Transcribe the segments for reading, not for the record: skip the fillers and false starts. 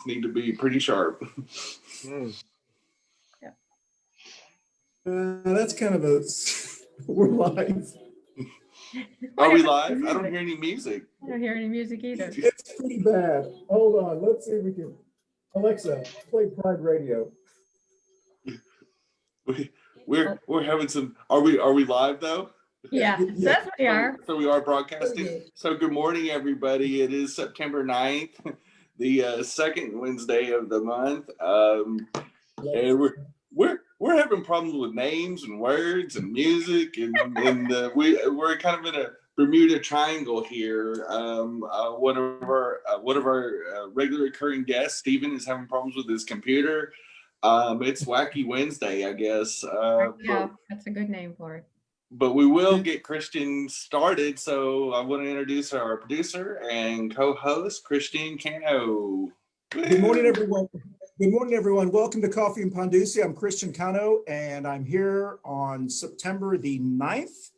need to be pretty sharp. That's kind of a, we're live. Are we live? I don't hear any music. I don't hear any music either. It's pretty bad. Hold on, let's see if we can. Alexa, play Pride Radio. We're having some. Are we live though? Yeah, yes, we are. So we are broadcasting. So good morning, everybody. It is September 9th, the second Wednesday of the month. And we're having problems with names and words and music, and we're kind of in a Bermuda Triangle here. One of our regular recurring guests, Stephen, is having problems with his computer. It's Wacky Wednesday, I guess. Yeah, that's a good name for it. But we will get Christian started, so I want to introduce our producer and co-host, Christian Cano. Good morning, everyone. Good morning, everyone. Welcome to Coffee and Ponducci. I'm Christian Cano, and I'm here on September the 9th.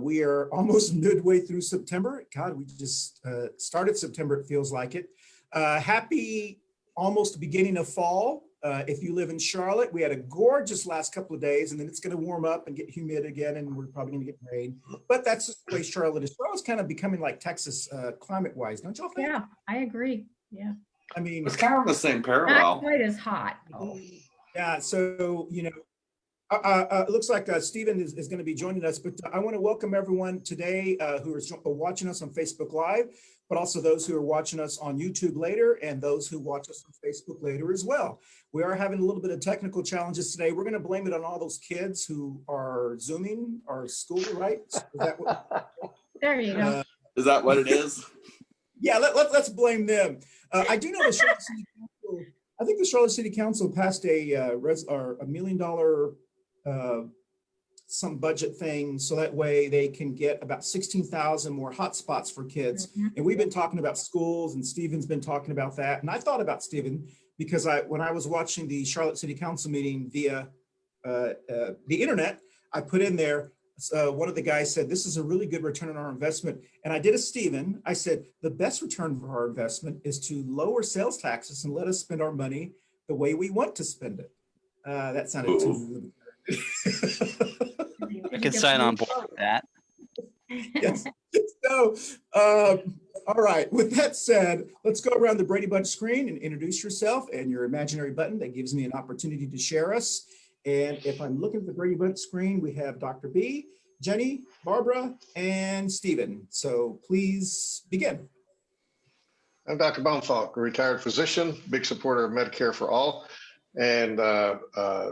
We are almost midway through September. God, we just started September, it feels like it. Happy almost beginning of fall. If you live in Charlotte, we had a gorgeous last couple of days, and then it's going to warm up and get humid again, and we're probably going to get rain. But that's just the way Charlotte is. Charlotte's kind of becoming like Texas climate-wise, don't y'all think? Yeah, I agree. Yeah. I mean, It's kind of the same parallel. Not quite as hot. Oh. Yeah, so, you know, it looks like Stephen is going to be joining us, but I want to welcome everyone today who are watching us on Facebook Live, but also those who are watching us on YouTube later and those who watch us on Facebook later as well. We are having a little bit of technical challenges today. We're going to blame it on all those kids who are Zooming our school, right? Is that what, there you go. Is that what it is? Yeah, let's blame them. I do know the Charlotte City Council, I think the Charlotte City Council passed a $1 million some budget thing, so that way they can get about 16,000 more hotspots for kids. Mm-hmm. And we've been talking about schools, and Stephen's been talking about that. And I thought about Stephen because when I was watching the Charlotte City Council meeting via the internet, I put in there, one of the guys said, this is a really good return on our investment. And I did a Stephen. I said, the best return for our investment is to lower sales taxes and let us spend our money the way we want to spend it. That sounded too I can sign on board with that. Yes. So, all right. With that said, let's go around the Brady Bunch screen and introduce yourself and your imaginary button. That gives me an opportunity to share us. And if I'm looking at the Brady Bunch screen, we have Dr. B, Jenny, Barbara, and Stephen. So please begin. I'm Dr. Baumfalk, a retired physician, big supporter of Medicare for All. And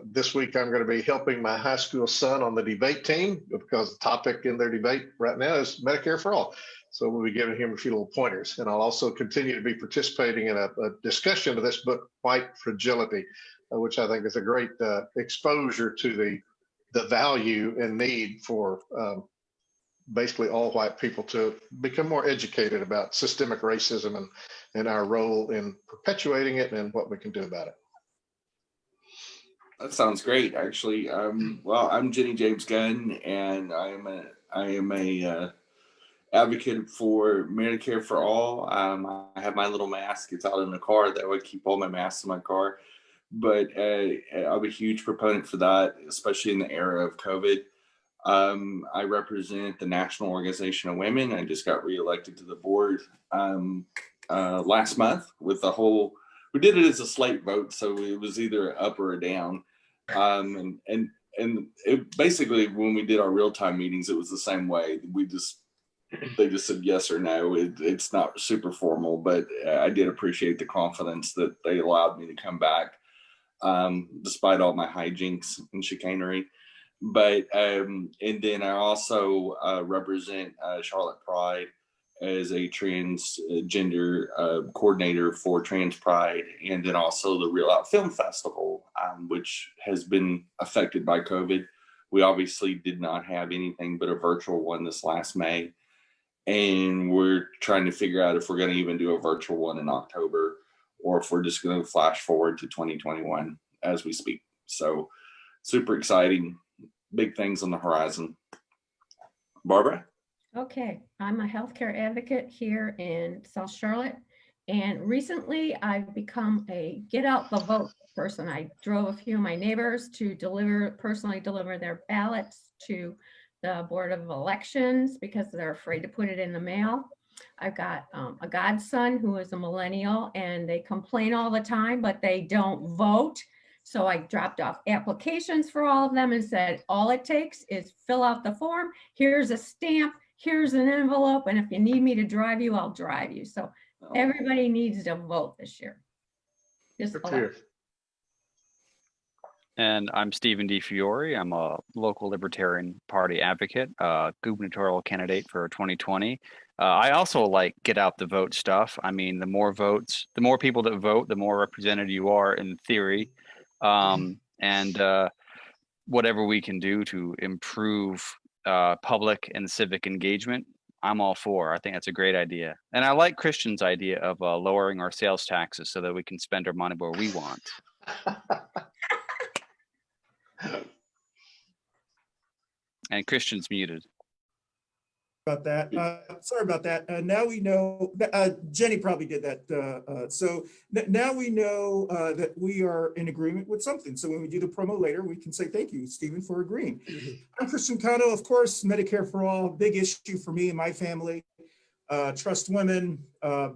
this week I'm going to be helping my high school son on the debate team because the topic in their debate right now is Medicare for All. So we'll be giving him a few little pointers. And I'll also continue to be participating in a discussion of this book, White Fragility, which I think is a great exposure to the value and need for basically all white people to become more educated about systemic racism and our role in perpetuating it and what we can do about it. That sounds great, actually. Well, I'm Jenny-Jaymes Gunn, and I am a advocate for Medicare for All. I have my little mask. It's out in the car. That would keep all my masks in my car. But I'm a huge proponent for that, especially in the era of COVID. I represent the National Organization of Women. I just got reelected to the board last month with the whole. We did it as a slate vote, so it was either up or a down. And it basically, when we did our real-time meetings, it was the same way. They just said yes or no. It's not super formal, but I did appreciate the confidence that they allowed me to come back, despite all my hijinks and chicanery. But and then I also represent Charlotte Pride as a transgender coordinator for Trans Pride, and then also the Real Out Film Festival, which has been affected by COVID. We obviously did not have anything but a virtual one this last May, and we're trying to figure out if we're going to even do a virtual one in October, or if we're just going to flash forward to 2021 as we speak. So super exciting, big things on the horizon. Barbara? Okay, I'm a healthcare advocate here in South Charlotte, And recently I've become a get out the vote person. I drove a few of my neighbors to personally deliver their ballots to the Board of Elections because they're afraid to put it in the mail. I've got a godson who is a millennial and they complain all the time, but they don't vote. So I dropped off applications for all of them and said, all it takes is fill out the form. Here's a stamp, here's an envelope. And if you need me to drive you, I'll drive you. So everybody needs to vote this year. Just Good to hear. And I'm Stephen DiFiore. I'm a local Libertarian Party advocate, gubernatorial candidate for 2020. I also like get out the vote stuff. I mean, the more votes, the more people that vote, the more represented you are in theory. And whatever we can do to improve public and civic engagement, I'm all for. I think that's a great idea. And I like Christian's idea of lowering our sales taxes so that we can spend our money where we want. And Christian's muted. About that. Sorry about that. Now we know, Jenny probably did that. So now we know that we are in agreement with something. So when we do the promo later, we can say, thank you, Stephen, for agreeing. I'm Christian Cano, of course, Medicare for All, big issue for me and my family. Trust women,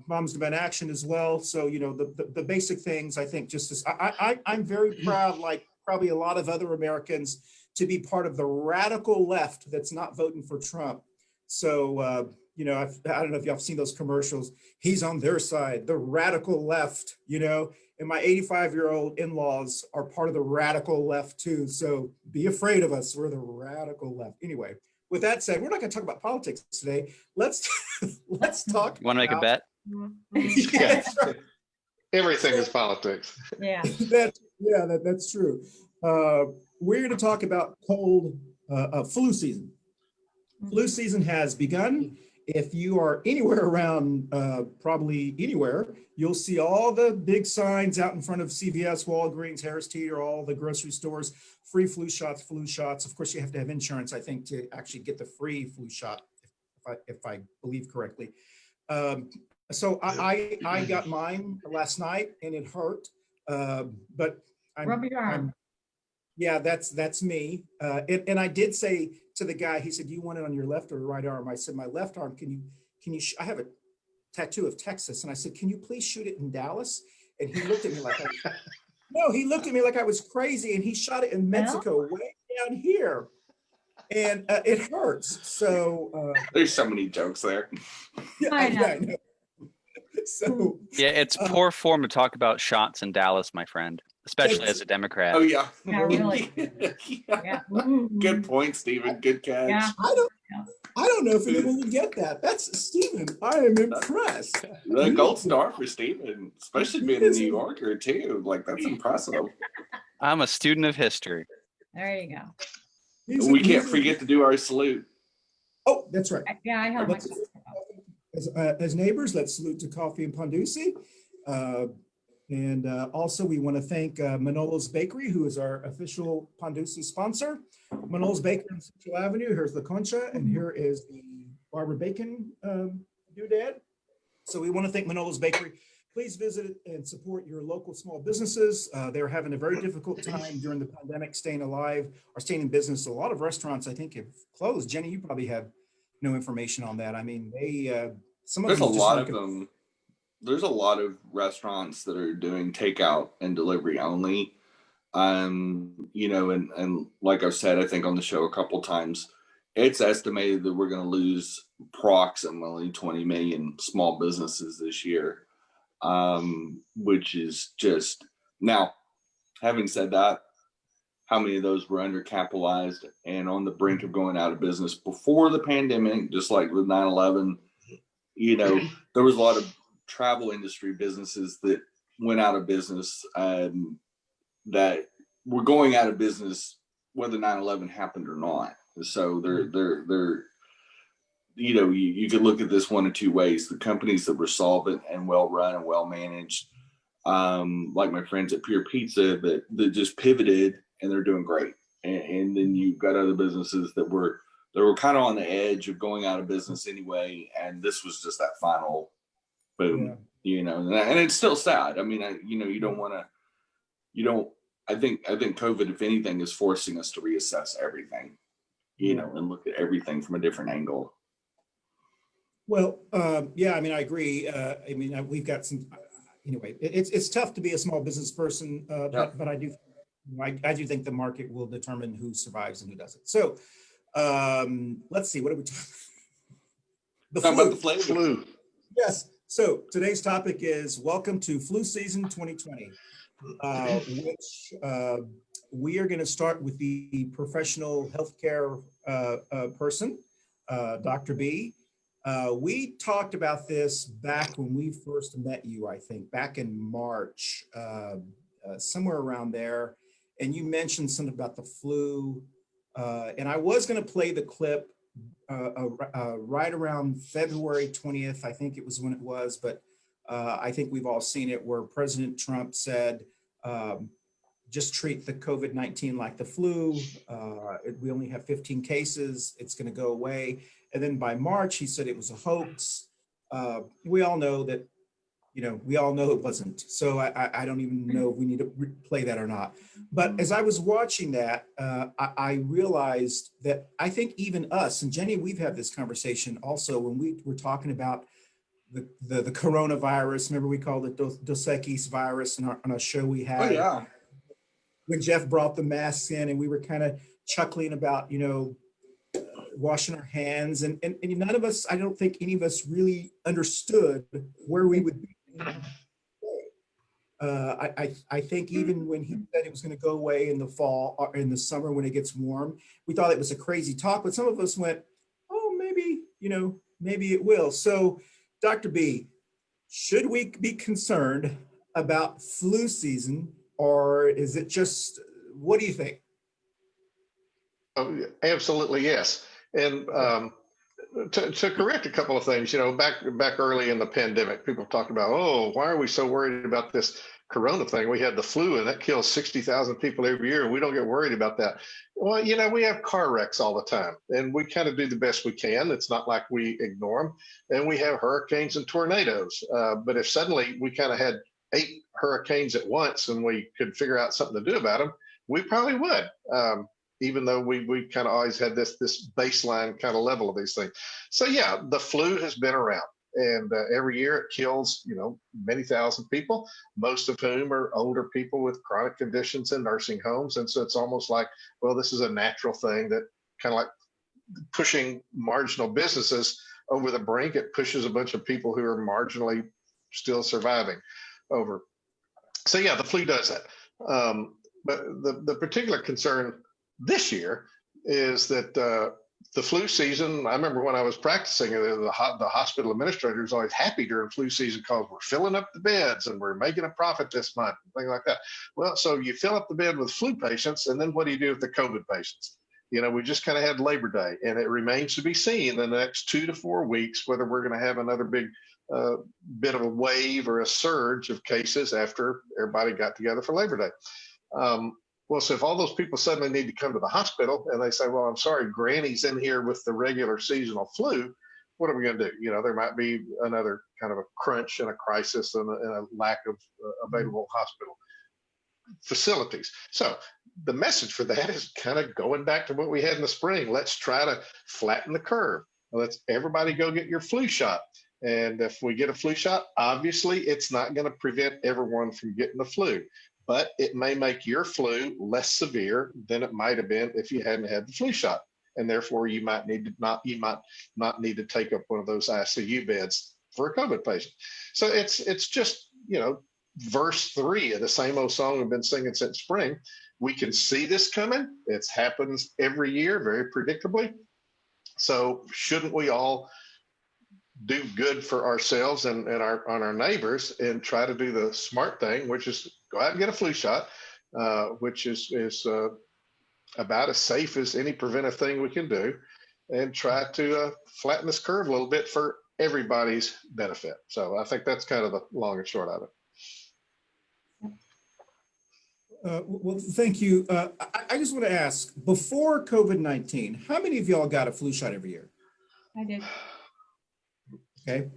Moms Demand Action as well. So, you know, the basic things, I think, just as I'm very proud, like probably a lot of other Americans, to be part of the radical left that's not voting for Trump. So, you know, I don't know if y'all have seen those commercials. He's on their side, the radical left, you know, and my 85-year-old in-laws are part of the radical left too. So be afraid of us. We're the radical left. Anyway, with that said, we're not going to talk about politics today. Let's talk. You want to make a bet? Yeah, that's right. Everything is politics. Yeah. That's true. We're going to talk about flu season. Flu season has begun. If you are anywhere around, probably anywhere, you'll see all the big signs out in front of CVS, Walgreens, Harris Teeter, all the grocery stores, free flu shots, flu shots. Of course, you have to have insurance, I think, to actually get the free flu shot, if I believe correctly. So I got mine last night and it hurt, but Rub your arm. yeah, that's me. And I did say to the guy, he said, "Do you want it on your left or right arm?" I said, "My left arm. Can you? I have a tattoo of Texas." And I said, "Can you please shoot it in Dallas?" And he looked at me like, he looked at me like I was crazy. And he shot it in Mexico, way down here, and it hurts. So there's so many jokes there. Yeah, I know. So yeah, it's poor form to talk about shots in Dallas, my friend, especially as a Democrat. Oh yeah. Yeah, really. Yeah. Good point, Stephen. Good catch. Yeah. I don't know if anyone would get that. That's Stephen. I am impressed. The gold star for Stephen, especially being a New Yorker too. Like that's impressive. I'm a student of history. There you go. We can't forget to do our salute. Oh, that's right. Yeah, I have my. As neighbors, let's salute to Coffee and Ponduci. And also we want to thank Manolo's Bakery, who is our official Ponduci sponsor. Manolo's Bakery on Central Avenue. Here's La Concha, and here is the Barbara Bacon doodad. So we want to thank Manolo's Bakery. Please visit and support your local small businesses. They're having a very difficult time during the pandemic, staying alive or staying in business. A lot of restaurants, I think, have closed. Jenny, you probably have no information on that. I mean, there's a lot of them. There's a lot of restaurants that are doing takeout and delivery only. You know, and like I've said, I think on the show a couple times, it's estimated that we're going to lose approximately 20 million small businesses this year, which is just now. Having said that, how many of those were undercapitalized and on the brink of going out of business before the pandemic, just like with 9/11? You know, there was a lot of travel industry businesses that went out of business that were going out of business whether 9/11 happened or not. So they're you know, you could look at this one of two ways. The companies that were solvent and well run and well managed, like my friends at Pure Pizza that just pivoted and they're doing great. And then you've got other businesses that were kind of on the edge of going out of business anyway. And this was just that final boom. you know, and it's still sad. I mean, you don't want to, you don't, I think COVID, if anything, is forcing us to reassess everything, you know, and look at everything from a different angle. Well, yeah, I mean, I agree. I mean, we've got some, anyway, it's tough to be a small business person, but I do, I do think the market will determine who survives and who doesn't. So let's see, what are we talking about? Talk about the Flu. Yes. So today's topic is welcome to flu season 2020, which we are going to start with the professional healthcare person, Dr. B. We talked about this back when we first met you, I think, back in March, somewhere around there. And you mentioned something about the flu. And I was going to play the clip right around February 20th, I think it was when it was, but I think we've all seen it, where President Trump said, just treat the COVID-19 like the flu. We only have 15 cases. It's going to go away. And then by March, he said it was a hoax. We all know that, you know, we all know it wasn't. So I don't even know if we need to play that or not. But as I was watching that, I realized that I think even us, and Jenny, we've had this conversation also when we were talking about the coronavirus. Remember, we called it Dos Equis virus on our show we had. Oh, yeah. When Jeff brought the masks in and we were kind of chuckling about, you know, washing our hands, and none of us, I don't think any of us really understood where we would be. I think even when he said it was going to go away in the fall or in the summer when it gets warm, we thought it was a crazy talk, but some of us went, oh, maybe, you know, maybe it will. So Dr. B, should we be concerned about flu season, or is it just, what do you think? Oh, absolutely, yes. And to correct a couple of things, you know, back early in the pandemic, people talked about, oh, why are we so worried about this corona thing? We had the flu and that kills 60,000 people every year. We don't get worried about that. Well, you know, we have car wrecks all the time and we kind of do the best we can. It's not like we ignore them. And we have hurricanes and tornadoes. But if suddenly we kind of had 8 hurricanes at once and we could figure out something to do about them, we probably would. Even though we kind of always had this baseline kind of level of these things. So yeah, the flu has been around, and every year it kills, you know, many thousand people, most of whom are older people with chronic conditions in nursing homes. And so it's almost like, well, this is a natural thing that kind of like pushing marginal businesses over the brink. It pushes a bunch of people who are marginally still surviving over. So yeah, the flu does that. But the particular concern this year is that the flu season, I remember when I was practicing, the hospital administrator is always happy during flu season because we're filling up the beds and we're making a profit this month, things like that. Well, so you fill up the bed with flu patients, and then what do you do with the COVID patients? You know, we just kind of had Labor Day, and it remains to be seen in the next 2 to 4 weeks whether we're going to have another big bit of a wave or a surge of cases after everybody got together for Labor Day. Well, so if all those people suddenly need to come to the hospital and they say, well, I'm sorry, Granny's in here with the regular seasonal flu, what are we going to do? You know, there might be another kind of a crunch and a crisis and a lack of available hospital facilities. So the message for that is kind of going back to what we had in the spring. Let's try to flatten the curve. Let's everybody go get your flu shot. And if we get a flu shot, obviously it's not going to prevent everyone from getting the flu, but it may make your flu less severe than it might have been if you hadn't had the flu shot. And therefore you might not need to take up one of those ICU beds for a COVID patient. So it's just, you know, verse 3 of the same old song we've been singing since spring. We can see this coming. It happens every year, very predictably. So shouldn't we all do good for ourselves and our neighbors and try to do the smart thing, which is go out and get a flu shot, which is about as safe as any preventive thing we can do, and try to flatten this curve a little bit for everybody's benefit. So I think that's kind of the long and short of it. Well, thank you. I just want to ask, before COVID-19, how many of y'all got a flu shot every year? I did. Okay.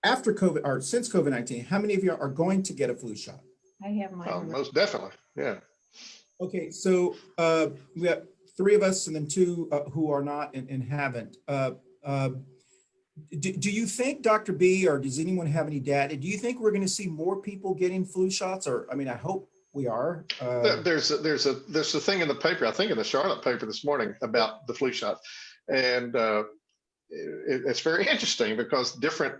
after COVID or since COVID-19, how many of you are going to get a flu shot? I have mine. Most definitely. Yeah. Okay, so we have 3 of us and then 2 who are not and haven't. Do you think, Dr. B, or does anyone have any data? Do you think we're going to see more people getting flu shots? Or, I mean, I hope we are. There's a thing in the paper, I think in the Charlotte paper this morning about the flu shot. And it's very interesting because different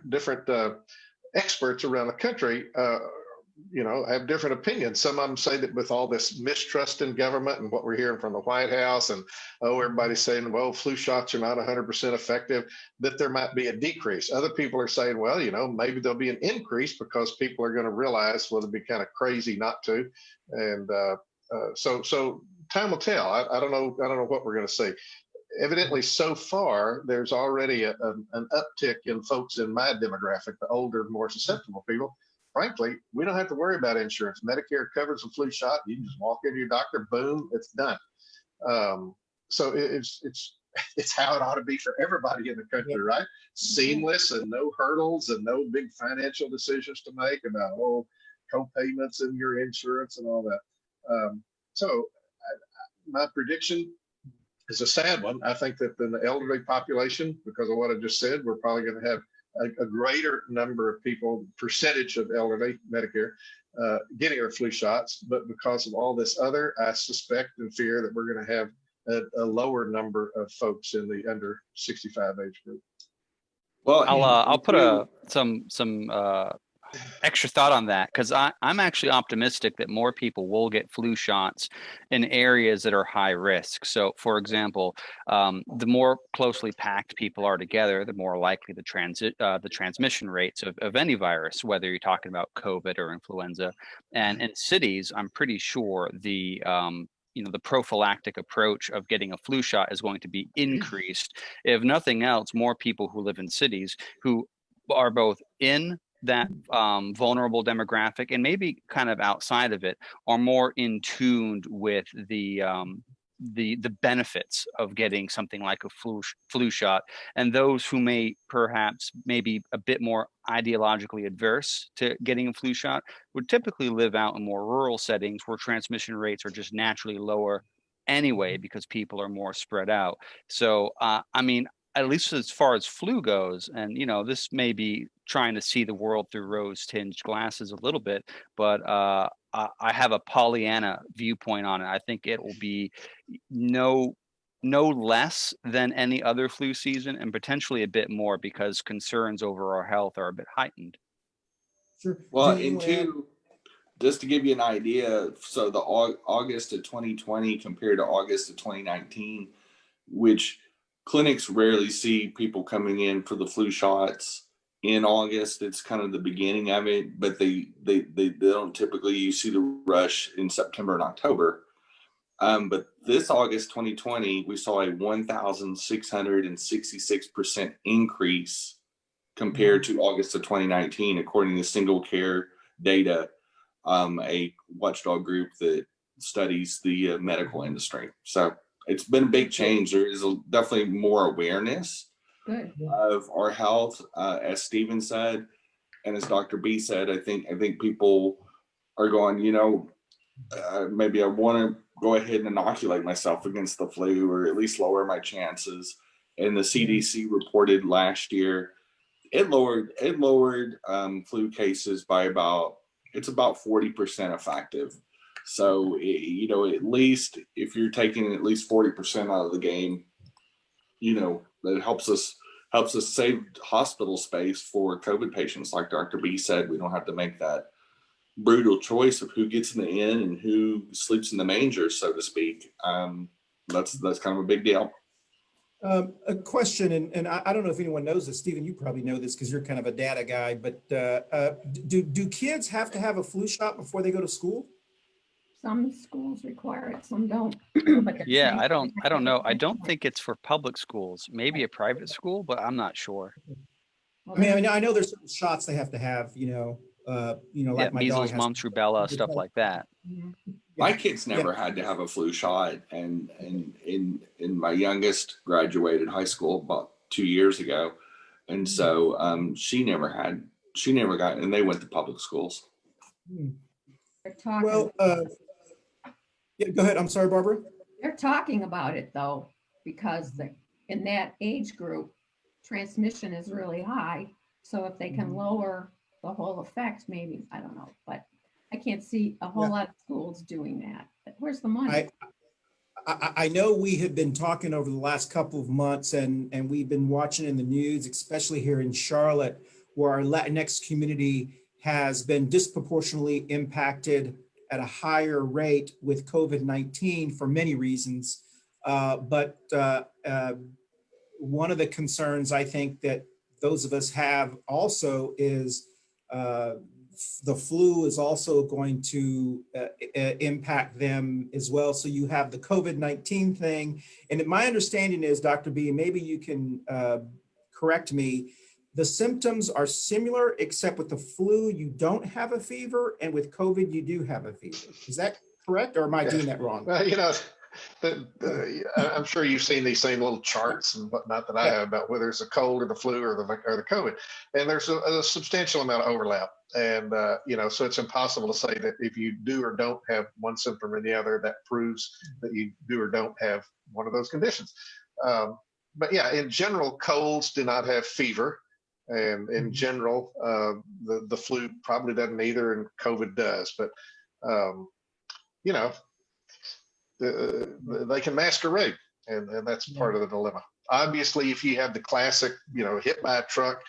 experts around the country, have different opinions. Some of them say that with all this mistrust in government and what we're hearing from the White House, and everybody's saying, well, flu shots are not 100% effective, that there might be a decrease. Other people are saying, well, maybe there'll be an increase because people are going to realize, well, it'd be kind of crazy not to. And so time will tell. I don't know what we're going to see. Evidently, so far, there's already an uptick in folks in my demographic, the older, more susceptible people. Frankly, we don't have to worry about insurance. Medicare covers a flu shot. You can just walk into your doctor, boom, it's done. So it's how it ought to be for everybody in the country, right? Seamless and no hurdles and no big financial decisions to make about co-payments and your insurance and all that. So my prediction is a sad one. I think that in the elderly population, because of what I just said, we're probably going to have a greater number of people, percentage of elderly Medicare, getting our flu shots. But because of all this other, I suspect and fear that we're going to have a lower number of folks in the under 65 age group. Well, I'll put some extra thought on that, because I'm actually optimistic that more people will get flu shots in areas that are high risk. So, for example, the more closely packed people are together, the more likely the transmission rates of any virus, whether you're talking about COVID or influenza. And in cities, I'm pretty sure the prophylactic approach of getting a flu shot is going to be increased. If nothing else, more people who live in cities who are both in that vulnerable demographic and maybe kind of outside of it are more in tuned with the benefits of getting something like a flu shot, and those who may be a bit more ideologically adverse to getting a flu shot would typically live out in more rural settings where transmission rates are just naturally lower anyway because people are more spread out. So at least as far as flu goes, and this may be trying to see the world through rose-tinged glasses a little bit, but I have a Pollyanna viewpoint on it. I think it will be no less than any other flu season, and potentially a bit more because concerns over our health are a bit heightened. Sure. Well, just to give you an idea, so the August of 2020 compared to August of 2019, which clinics rarely see people coming in for the flu shots in August. It's kind of the beginning of it, but they don't typically, you see the rush in September and October. But this August 2020, we saw a 1,666% increase compared to August of 2019, according to Single Care Data, a watchdog group that studies the medical industry. So it's been a big change. There is definitely more awareness of our health, as Stephen said, and as Dr. B said. I think people are going, maybe I want to go ahead and inoculate myself against the flu, or at least lower my chances. And the CDC reported last year it lowered flu cases by about 40% effective. So, at least if you're taking at least 40% out of the game, that helps us save hospital space for COVID patients. Like Dr. B said, we don't have to make that brutal choice of who gets in the inn and who sleeps in the manger, so to speak. That's kind of a big deal. A question, and I don't know if anyone knows this. Stephen, you probably know this because you're kind of a data guy, but do kids have to have a flu shot before they go to school? Some schools require it, some don't. Yeah, I don't know. I don't think it's for public schools, maybe a private school, but I'm not sure. I mean, I know there's certain shots they have to have, like my measles, dog mumps, rubella, stuff like that. My kids never had to have a flu shot, and my youngest graduated high school about 2 years ago, and so she never had she never got, and they went to public schools. They're talking, Well, yeah, go ahead. I'm sorry, Barbara. they're talking about it though, because in that age group, transmission is really high. So if they can lower the whole effect, maybe, I don't know, but I can't see a whole lot of schools doing that. But where's the money? I know we have been talking over the last couple of months, and we've been watching in the news, especially here in Charlotte, where our Latinx community has been disproportionately impacted at a higher rate with COVID-19 for many reasons. But one of the concerns I think that those of us have also is the flu is also going to impact them as well. So you have the COVID-19 thing. And my understanding is, Dr. B, maybe you can correct me, the symptoms are similar, except with the flu, you don't have a fever, and with COVID, you do have a fever. Is that correct, or am I doing that wrong? Well, I'm sure you've seen these same little charts and whatnot that I have about whether it's a cold or the flu or the COVID, and there's a substantial amount of overlap. And so it's impossible to say that if you do or don't have one symptom or the other, that proves that you do or don't have one of those conditions. But yeah, in general, colds do not have fever. And in general, the flu probably doesn't either, and COVID does. But they can masquerade, and that's part of the dilemma. Obviously, if you have the classic, hit by a truck,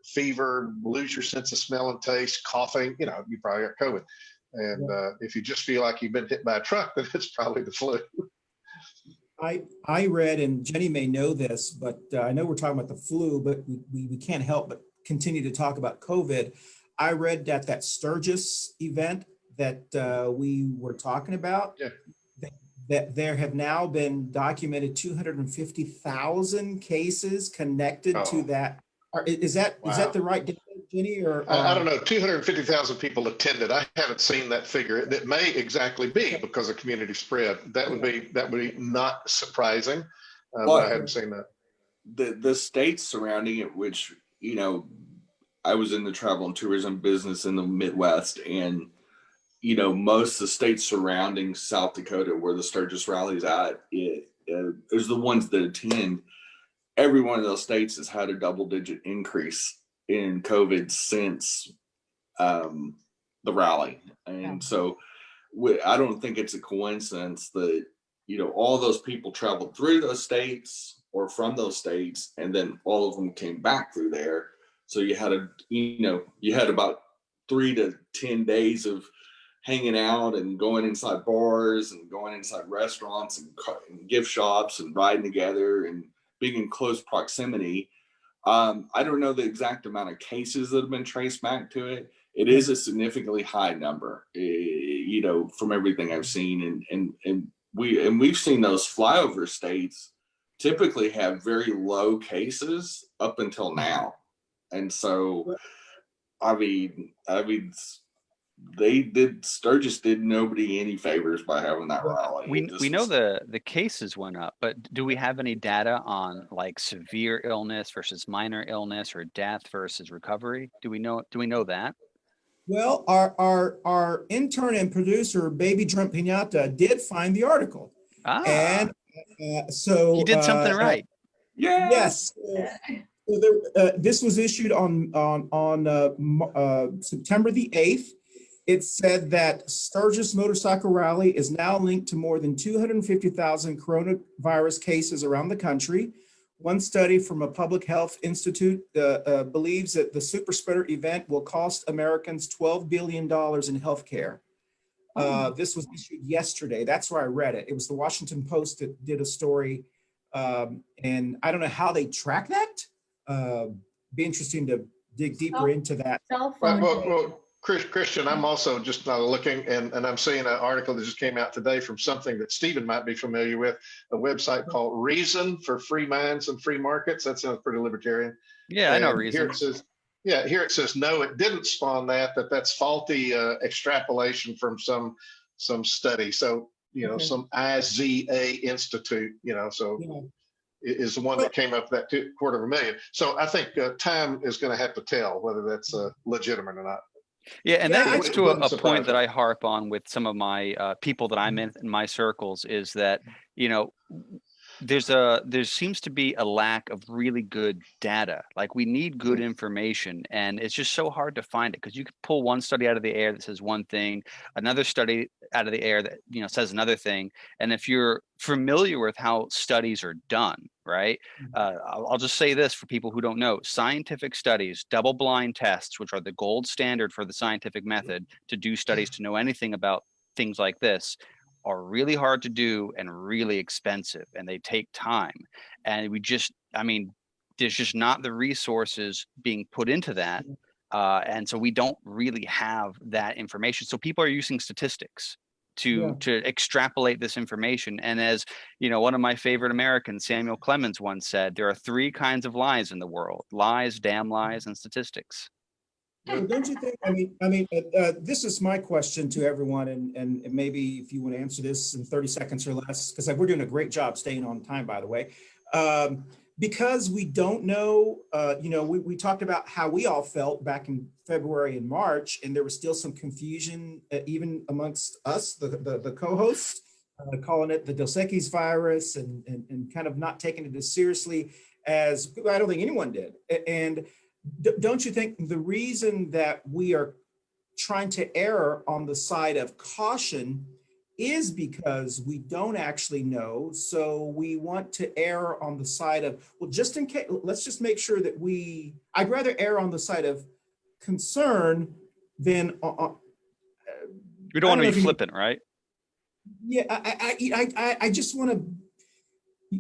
fever, lose your sense of smell and taste, coughing, you probably got COVID. And if you just feel like you've been hit by a truck, then it's probably the flu. I read, and Jenny may know this, but I know we're talking about the flu, but we can't help but continue to talk about COVID. I read that Sturgis event that we were talking about, that there have now been documented 250,000 cases connected to that. Is that the right data, Jenny? Or I don't know. 250,000 people attended. I haven't seen that figure. It may exactly be because of community spread. That would be not surprising. But I hadn't seen that. The states surrounding it, which I was in the travel and tourism business in the Midwest, and most of the states surrounding South Dakota, where the Sturgis rally is at, is the ones that attend. Every one of those states has had a double-digit increase in COVID since the rally. And so I don't think it's a coincidence that, all those people traveled through those states or from those states, and then all of them came back through there. So you had about 3 to 10 days of hanging out and going inside bars and going inside restaurants and gift shops and riding together and being in close proximity. I don't know the exact amount of cases that have been traced back to it. It is a significantly high number, from everything I've seen. And we've seen those flyover states typically have very low cases up until now. And so, Sturgis did nobody any favors by having that rally. We know the cases went up, but do we have any data on like severe illness versus minor illness or death versus recovery? Do we know that? Well, our intern and producer, Baby Drunk Pinata, did find the article. And so he did something right. Yes. So this was issued on September the 8th. It said that Sturgis Motorcycle Rally is now linked to more than 250,000 coronavirus cases around the country. One study from a public health institute believes that the super spreader event will cost Americans $12 billion in healthcare. This was issued yesterday. That's where I read it. It was the Washington Post that did a story. And I don't know how they track that. Be interesting to dig deeper into that. Well, Christian, I'm also just looking, and I'm seeing an article that just came out today from something that Stephen might be familiar with, a website called Reason for Free Minds and Free Markets. That sounds pretty libertarian. Yeah, I know Reason. Here it says, no, it didn't spawn that's faulty extrapolation from some study. So, some IZA Institute, so is the one that came up with that $250,000. So I think time is going to have to tell whether that's legitimate or not. Yeah, and Yeah, that I gets It to wouldn't a surprise point that me. I harp on with some of my people that I'm in my circles is that, you know, there seems to be a lack of really good data. Like we need good information, and it's just so hard to find it because you could pull one study out of the air that says one thing, another study out of the air that, you know, says another thing. And if you're familiar with how studies are done, right? I'll just say this for people who don't know: scientific studies, double-blind tests, which are the gold standard for the scientific method to do studies to know anything about things like this, are really hard to do and really expensive, and they take time. And I mean, there's just not the resources being put into that. And so we don't really have that information. So people are using statistics to extrapolate this information. And as you know, one of my favorite Americans, Samuel Clemens, once said, there are three kinds of lies in the world: lies, damn lies, and statistics. Well, don't you think? This is my question to everyone, and maybe if you want to answer this in 30 seconds or less, because we're doing a great job staying on time, by the way. Because we don't know, we talked about how we all felt back in February and March, and there was still some confusion, even amongst us, the co-hosts, calling it the Dos Equis virus and kind of not taking it as seriously as I don't think anyone did. And don't you think the reason that we are trying to err on the side of caution is because we don't actually know? So we want to err on the side of, well, just in case, let's just make sure that I'd rather err on the side of concern than We don't want to be flippant, right? Yeah, I just want to.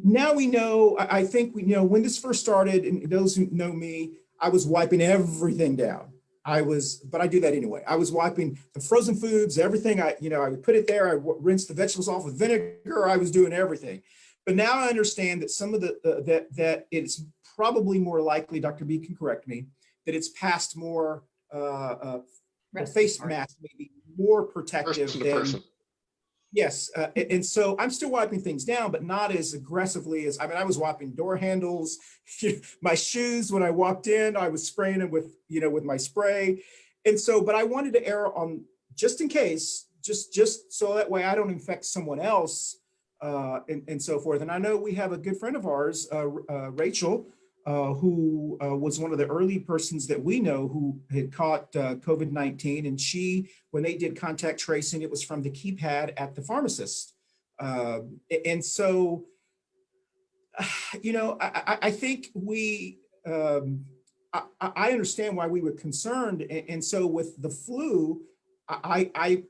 Now we know. I think we know when this first started, and those who know me, I was wiping everything down. But I do that anyway. I was wiping the frozen foods, everything. I would put it there. I rinsed the vegetables off with vinegar. I was doing everything. But now I understand that some of that it's probably more likely, Dr. B can correct me, that it's past more the face mask may be more protective Person to than person. Yes, and so I'm still wiping things down, but not as aggressively as, I was wiping door handles, my shoes when I walked in, I was spraying them with my spray. And so, but I wanted to err on just in case, just so that way I don't infect someone else, and so forth. And I know we have a good friend of ours, Rachel, who was one of the early persons that we know who had caught COVID-19. And when they did contact tracing, it was from the keypad at the pharmacist. And so, I think I understand why we were concerned. And so with the flu, I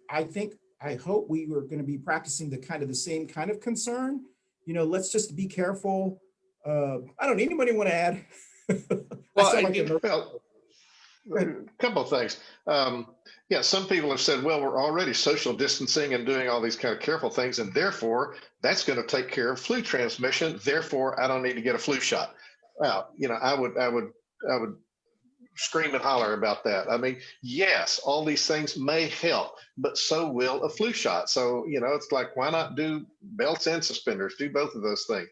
hope we were going to be practicing the same kind of concern. Let's just be careful. Anybody want to add? Well, a couple of things. Some people have said, well, we're already social distancing and doing all these kind of careful things, and therefore that's going to take care of flu transmission. Therefore, I don't need to get a flu shot. Well, I would scream and holler about that. Yes, all these things may help, but so will a flu shot. So, it's like, why not do belts and suspenders? Do both of those things.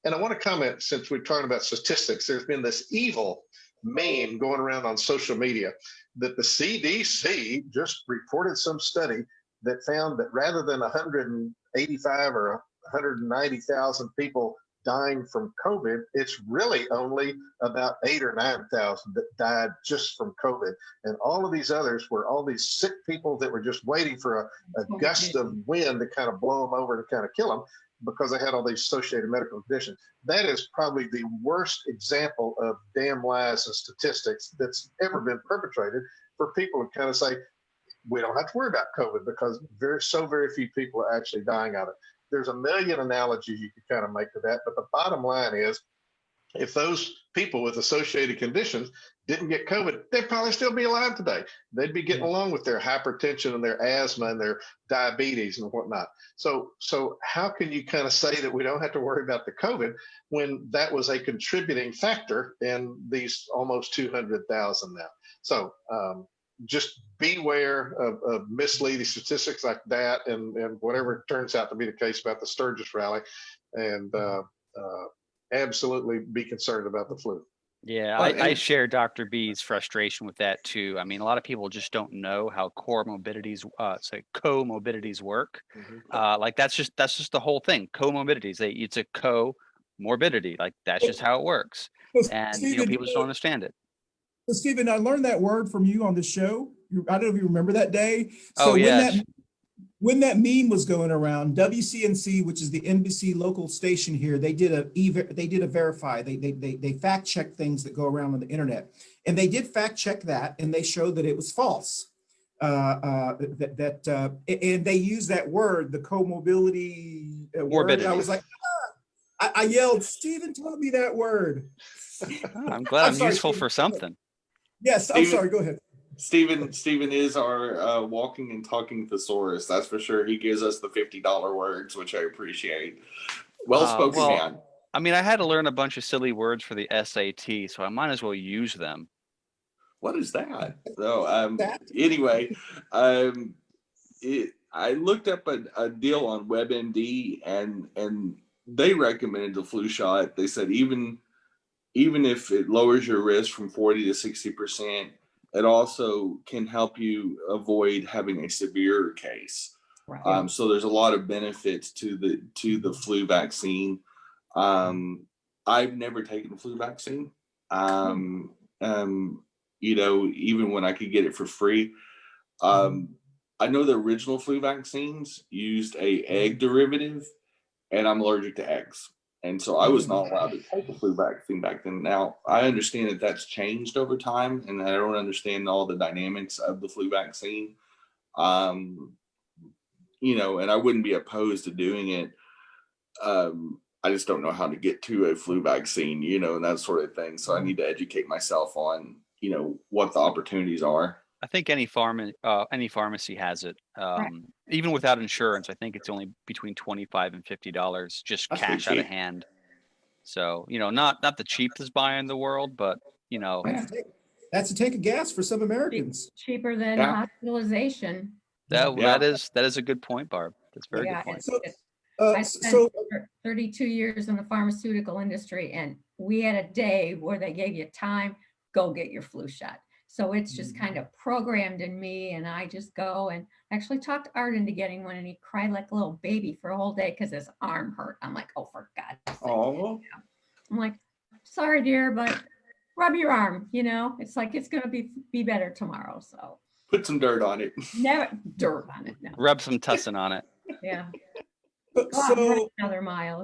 And I want to comment, since we're talking about statistics, there's been this evil meme going around on social media that the CDC just reported some study that found that rather than 185 or 190,000 people dying from COVID, it's really only about 8,000 or 9,000 that died just from COVID. And all of these others were all these sick people that were just waiting for a gust of wind to kind of blow them over to kind of kill them, because they had all these associated medical conditions. That is probably the worst example of damn lies and statistics that's ever been perpetrated, for people to kind of say, we don't have to worry about COVID because very few people are actually dying of it. There's a million analogies you could kind of make to that, but the bottom line is, if those people with associated conditions didn't get COVID, they'd probably still be alive today. They'd be getting along with their hypertension and their asthma and their diabetes and whatnot. So how can you kind of say that we don't have to worry about the COVID when that was a contributing factor in these almost 200,000 now? So just beware of misleading statistics like that, and whatever turns out to be the case about the Sturgis rally. And absolutely be concerned about the flu. Yeah, Well, I and- share Dr. B's frustration with that too. I mean, a lot of people just don't know how comorbidities work. Like that's just the whole thing. Comorbidities. It's a comorbidity. Like that's just how it works. So, And Stephen, people just don't understand it. so Stephen, I learned that word from you on the show. I don't know if you remember that day. So Oh yeah, when that meme was going around, WCNC, which is the NBC local station here, they did a verify. They fact check things that go around on the internet, and they did fact check that, and they showed that it was false. And they used that word, the comorbidity word. morbidity. I was like, I yelled, Stephen taught me that word. Oh, I'm glad I'm sorry, useful Stephen. for something. Yes, I'm Stephen- sorry. Go ahead. Stephen is our walking and talking thesaurus. That's for sure. He gives us the $50 words, which I appreciate. Well spoken, Well, man. I mean, I had to learn a bunch of silly words for the SAT, so I might as well use them. What is that? So That- anyway, I looked up a deal on WebMD, and they recommended the flu shot. They said even if it lowers your risk from 40 to 60%, it also can help you avoid having a severe case. Right. So there's a lot of benefits to the flu vaccine. I've never taken the flu vaccine. Even when I could get it for free. I know the original flu vaccines used a egg derivative, and I'm allergic to eggs. And so I was not allowed to take the flu vaccine back then. Now, I understand that that's changed over time, and I don't understand all the dynamics of the flu vaccine. And I wouldn't be opposed to doing it. I just don't know how to get to a flu vaccine, and that sort of thing. So I need to educate myself on, what the opportunities are. I think any pharmacy has it. Right. Even without insurance, I think it's only between $25 and $50 just That's cash pretty out of cheap. hand. So, not the cheapest buy in the world, but That's a tank of gas for some Americans. Cheaper than Yeah. hospitalization. Yeah. that is a good point, Barb. That's a very Yeah, good point. So, I so spent 32 years in the pharmaceutical industry, and we had a day where they gave you time, go get your flu shot. So it's just kind of programmed in me, and I just go and actually talked Art into getting one, and he cried like a little baby for a whole day because his arm hurt. I'm like, oh, for God's sake. Oh, I'm like, sorry, dear, but rub your arm, it's like, it's going to be better tomorrow. So put some dirt on it. never dirt on it. No. Rub some tussin on it. Yeah. Go out and run so another mile,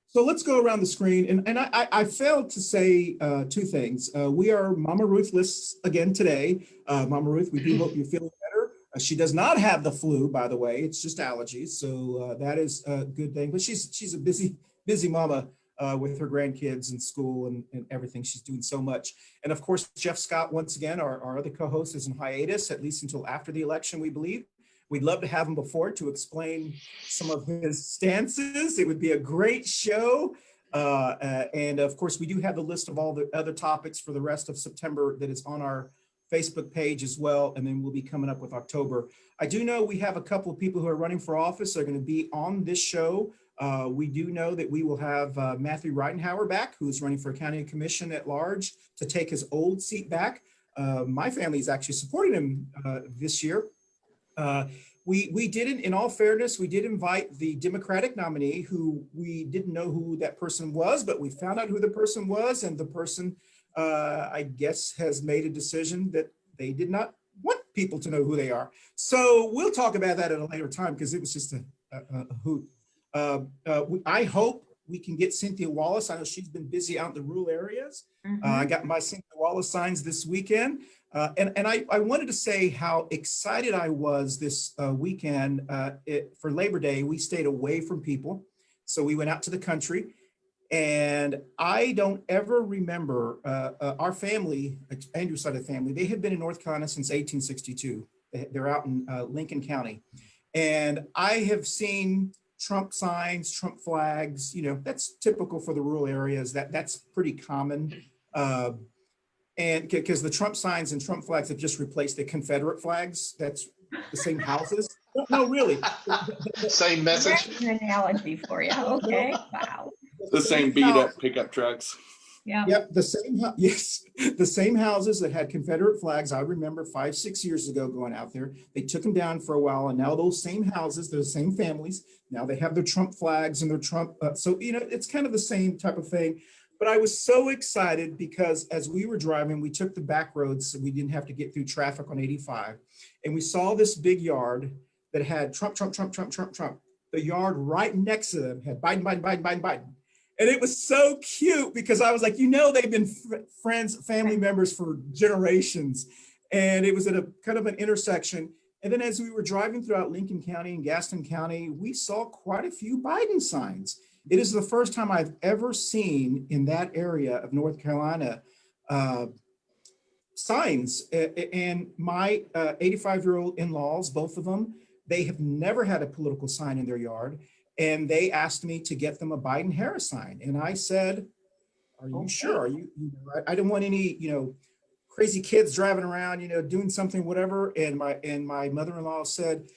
So let's go around the screen. And I failed to say two things. We are Mama Ruth lists again today. Mama Ruth, we do hope you're feeling better. She does not have the flu, by the way. It's just allergies. So that is a good thing. But she's a busy mama with her grandkids and school and everything. She's doing so much. And of course, Jeff Scott, once again, our other co-host, is in hiatus, at least until after the election, we believe. We'd love to have him before to explain some of his stances. It would be a great show. And of course, we do have the list of all the other topics for the rest of September that is on our Facebook page as well. And then we'll be coming up with October. I do know we have a couple of people who are running for office that are going to be on this show. We do know that we will have Matthew Reitenhauer back, who's running for county commission at large to take his old seat back. My family is actually supporting him this year. We didn't, in all fairness, we did invite the Democratic nominee who we didn't know who that person was, but we found out who the person was, and the person, I guess, has made a decision that they did not want people to know who they are. So we'll talk about that at a later time because it was just a hoot. I hope we can get Cynthia Wallace. I know she's been busy out in the rural areas. I got my Cynthia Wallace signs this weekend. And I wanted to say how excited I was this weekend for Labor Day. We stayed away from people. So we went out to the country. And I don't ever remember our family, Andrew's side of the family, they have been in North Carolina since 1862. They're out in Lincoln County. And I have seen Trump signs, Trump flags, that's typical for the rural areas. That's pretty common. And because the Trump signs and Trump flags have just replaced the Confederate flags, that's the same houses. No, really. Same message. There's an analogy for you. Okay, wow. The same beat up pickup trucks. Yeah. Yep, yes, the same houses that had Confederate flags. I remember 5-6 years ago going out there. They took them down for a while, and now those same houses, those same families, now they have their Trump flags and their Trump. So it's kind of the same type of thing. But I was so excited because as we were driving, we took the back roads, so we didn't have to get through traffic on 85, and we saw this big yard that had Trump, Trump, Trump, Trump, Trump, Trump. The yard right next to them had Biden, Biden, Biden, Biden, Biden. And it was so cute because I was like, they've been friends, family members for generations. And it was at a kind of an intersection. And then as we were driving throughout Lincoln County and Gaston County, we saw quite a few Biden signs. It is the first time I've ever seen in that area of North Carolina signs. And my 85-year-old in-laws, both of them, they have never had a political sign in their yard. And they asked me to get them a Biden-Harris sign. And I said, are you sure? Are you I didn't want any, crazy kids driving around, doing something, whatever. And my mother-in-law said,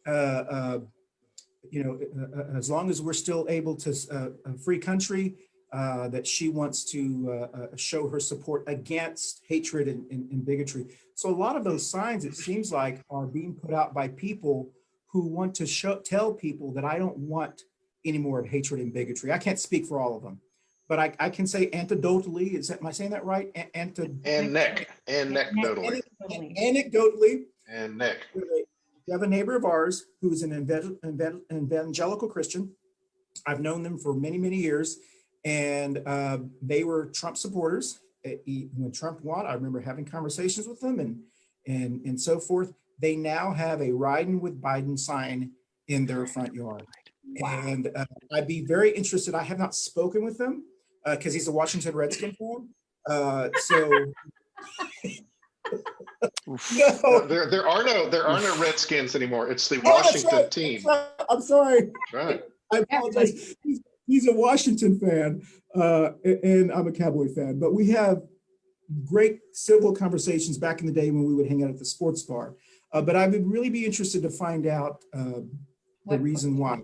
as long as we're still able to, a free country, that she wants to show her support against hatred and bigotry. So a lot of those signs, it seems like, are being put out by people who want to tell people that I don't want any more of hatred and bigotry. I can't speak for all of them, but I can say anecdotally, am I saying that right? Anecdotally. Anecdotally. And Nick. We have a neighbor of ours who's an evangelical Christian. I've known them for many, many years, and they were Trump supporters. When Trump won, I remember having conversations with them and so forth. They now have a Riding with Biden sign in their front yard. Wow. And I'd be very interested. I have not spoken with them because he's a Washington Redskin fan. No, there are no Redskins anymore. It's the Washington team. I'm sorry. Right. I apologize. He's a Washington fan, and I'm a Cowboy fan. But we have great civil conversations back in the day when we would hang out at the sports bar. But I would really be interested to find out the reason why.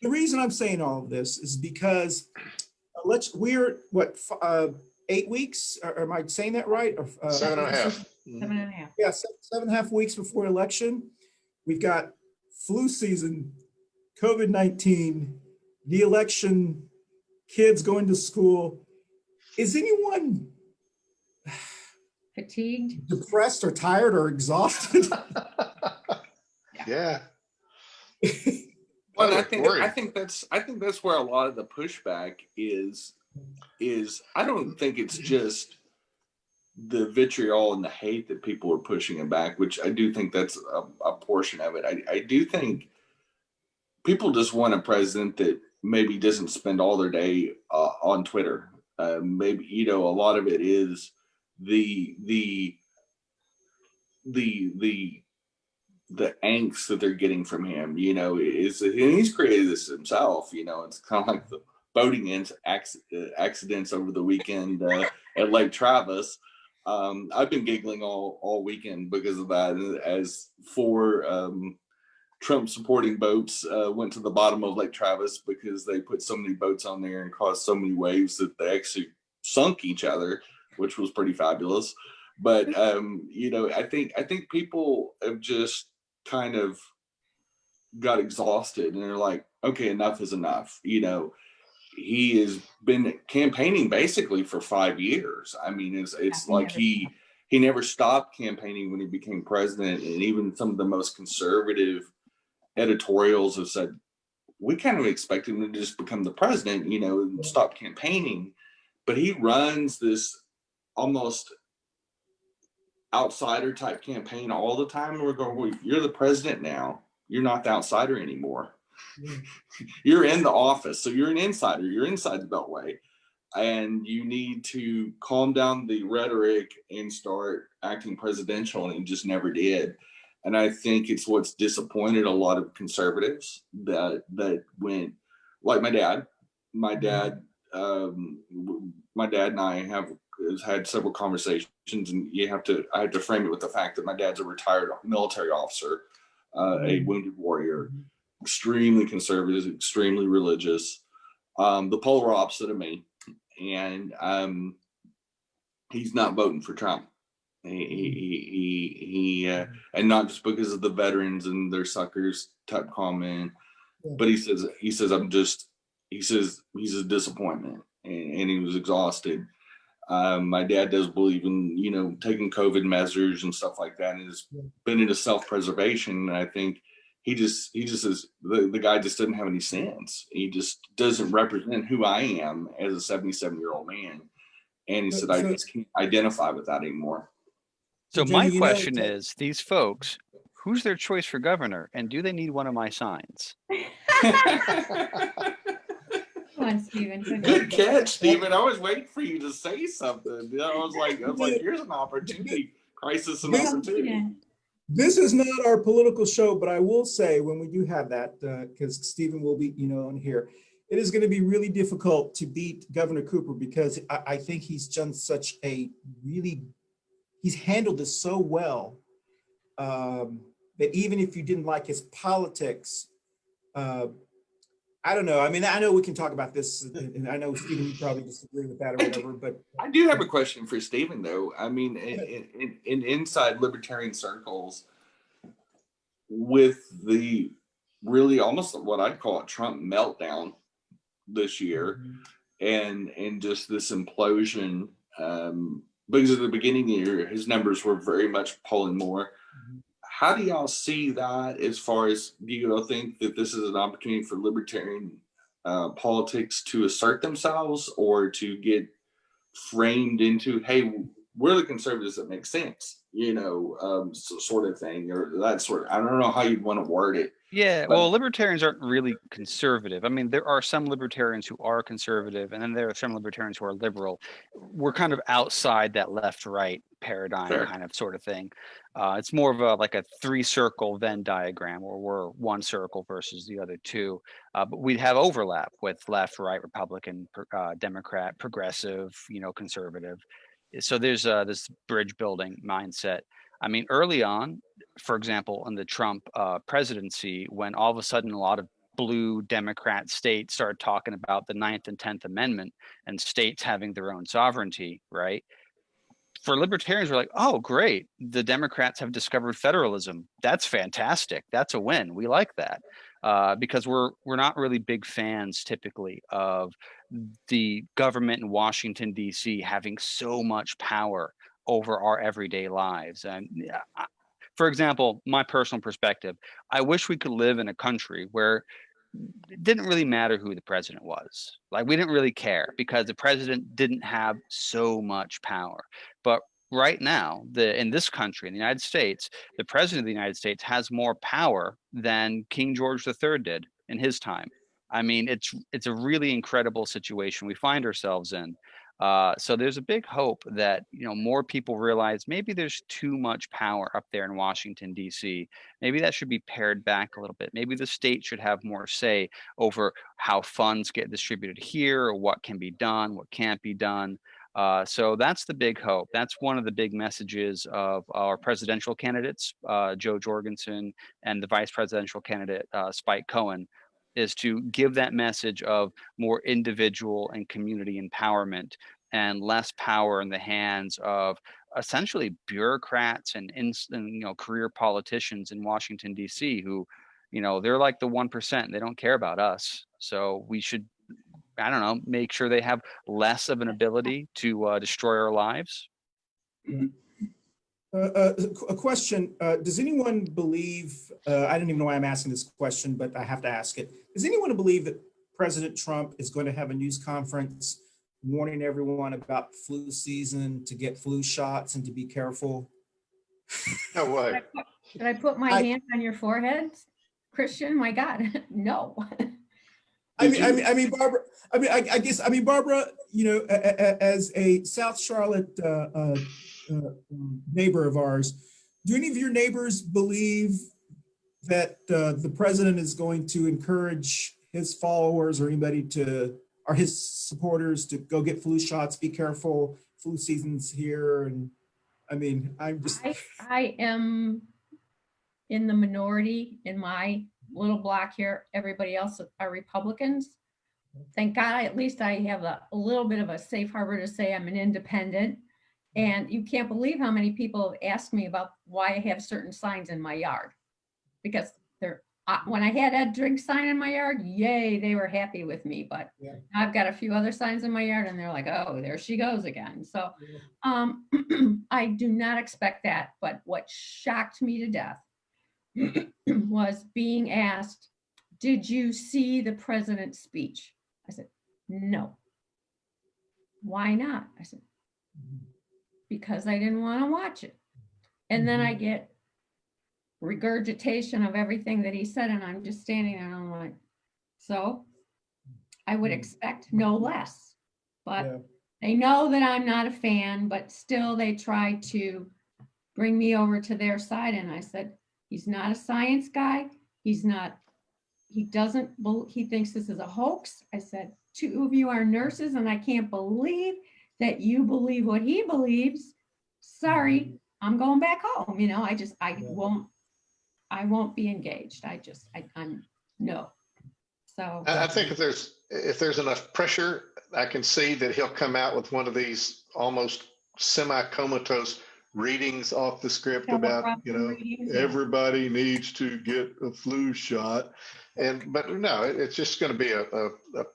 The reason I'm saying all of this is because we're 8 weeks? Or am I saying that right? Or, 7.5. 7.5. Yeah, 7.5 weeks before election. We've got flu season, COVID-19, the election, kids going to school. Is anyone Fatigued, depressed or tired or exhausted? Yeah. Well, I think that's where a lot of the pushback is I don't think it's just the vitriol and the hate that people are pushing it back, which I do think that's a portion of it. I do think people just want a president that maybe doesn't spend all their day on Twitter. Maybe, a lot of it is the angst that they're getting from him, and he's created this himself. It's kind of like the boating accidents over the weekend at Lake Travis. I've been giggling all weekend because of that, as 4 Trump supporting boats went to the bottom of Lake Travis because they put so many boats on there and caused so many waves that they actually sunk each other, which was pretty fabulous. But I think people have just kind of got exhausted and they're like, okay, enough is enough. He has been campaigning basically for 5 years. I mean, it's like he never stopped campaigning when he became president. And even some of the most conservative editorials have said, we kind of expect him to just become the president, and stop campaigning. But he runs this almost outsider type campaign all the time. And we're going, well, you're the president now. You're not the outsider anymore. You're in the office. So you're an insider. You're inside the Beltway. And you need to calm down the rhetoric and start acting presidential. And he just never did. And I think it's what's disappointed a lot of conservatives that went, like my dad and I have had several conversations, and I have to frame it with the fact that my dad's a retired military officer a wounded warrior, extremely conservative, extremely religious, the polar opposite of me. And he's not voting for Trump. And not just because of the veterans and their suckers type comment, but he says he's a disappointment, and he was exhausted. My dad does believe in taking COVID measures and stuff like that, and has been into self-preservation. And I think he just is the guy just doesn't have any sense. He just doesn't represent who I am as a 77-year-old man. And he said, I just can't identify with that anymore. So my question is, these folks, who's their choice for governor, and do they need one of my signs? Come on, Stephen. Good catch, Stephen. I was waiting for you to say something. I was like, here's an opportunity. Crisis and opportunity. This is not our political show, but I will say when we do have that, because Stephen will be, on here, it is going to be really difficult to beat Governor Cooper, because I think he's done such a he's handled this so well that even if you didn't like his politics, I don't know. I mean, I know we can talk about this, and I know Stephen, you probably disagree with that or whatever, but I do have a question for Stephen, though. I mean, in inside libertarian circles, with the really almost what I'd call a Trump meltdown this year, and just this implosion, because at the beginning of the year, his numbers were very much polling more. How do y'all see that as far as, do you think that this is an opportunity for libertarian politics to assert themselves, or to get framed into, hey, we're the conservatives that make sense, sort of thing, or that sort of, I don't know how you'd want to word it. Yeah, well, libertarians aren't really conservative. I mean, there are some libertarians who are conservative, and then there are some libertarians who are liberal. We're kind of outside that left-right paradigm kind of sort of thing. It's more of like a three-circle Venn diagram, where we're one circle versus the other two. But we have overlap with left, right, Republican, Democrat, progressive, conservative. So there's this bridge building mindset. I mean, early on, for example, in the Trump presidency, when all of a sudden a lot of blue Democrat states started talking about the 9th and 10th Amendment and states having their own sovereignty, right? For libertarians, we're like, oh, great. The Democrats have discovered federalism. That's fantastic. That's a win. We like that. Because we're not really big fans typically of the government in Washington, D.C. having so much power over our everyday lives. And for example, my personal perspective, I wish we could live in a country where it didn't really matter who the president was. Like, we didn't really care because the president didn't have so much power. But right now, in this country, in the United States, the president of the United States has more power than King George III did in his time. I mean, it's a really incredible situation we find ourselves in. So there's a big hope that more people realize maybe there's too much power up there in Washington, D.C. Maybe that should be pared back a little bit. Maybe the state should have more say over how funds get distributed here, or what can be done, what can't be done. So that's the big hope. That's one of the big messages of our presidential candidates, Joe Jorgensen, and the vice presidential candidate, Spike Cohen, is to give that message of more individual and community empowerment, and less power in the hands of essentially bureaucrats and career politicians in Washington, D.C. who, they're like the 1%. They don't care about us. So we should, I don't know, make sure they have less of an ability to destroy our lives. A question, does anyone believe, I don't even know why I'm asking this question, but I have to ask it. Does anyone believe that President Trump is going to have a news conference warning everyone about flu season, to get flu shots and to be careful? No way. Should I put my hand on your forehead, Christian? My God, no. I mean, Barbara. I mean, Barbara. As a South Charlotte neighbor of ours, do any of your neighbors believe that the president is going to encourage his followers or anybody or his supporters to go get flu shots? Be careful, flu season's here. And I mean, I'm just. I am in the minority in my little block here. Everybody else are Republicans. Thank God, at least I have a little bit of a safe harbor to say I'm an independent. And you can't believe how many people have asked me about why I have certain signs in my yard. Because when I had that drink sign in my yard, yay, they were happy with me. But Yeah. I've got a few other signs in my yard and they're like, oh, there she goes again. So I do not expect that. But what shocked me to death was being asked, did you see the president's speech? I said, no. Why not? I said, because I didn't want to watch it. And then I get regurgitation of everything that he said, and I'm just standing there and I'm like, so I would expect no less. But Yeah. they know that I'm not a fan, but still they try to bring me over to their side. And I said, he's not a science guy. He thinks this is a hoax. I said, 2 of you are nurses and I can't believe that you believe what he believes. Sorry, I'm going back home. I won't be engaged. I'm no. So I think if there's enough pressure, I can see that he'll come out with one of these almost semi-comatose readings off the script about, everybody needs to get a flu shot. But no, it's just going to be a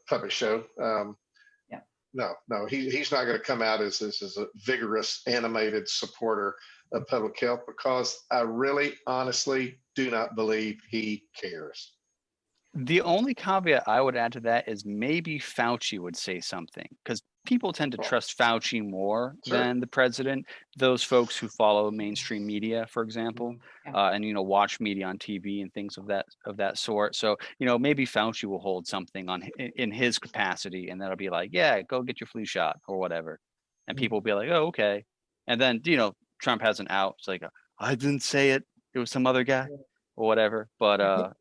puppet show. No, he's not going to come out as a vigorous, animated supporter of public health, because I really, honestly do not believe he cares. The only caveat I would add to that is maybe Fauci would say something, because people tend to trust Fauci more Sure. than the president. Those folks who follow mainstream media, for example, and watch media on TV and things of that sort. So maybe Fauci will hold something in his capacity, and that'll be like, yeah, go get your flu shot or whatever, and people will be like, oh, okay. And then Trump has an out. It's like, I didn't say it. It was some other guy or whatever. But That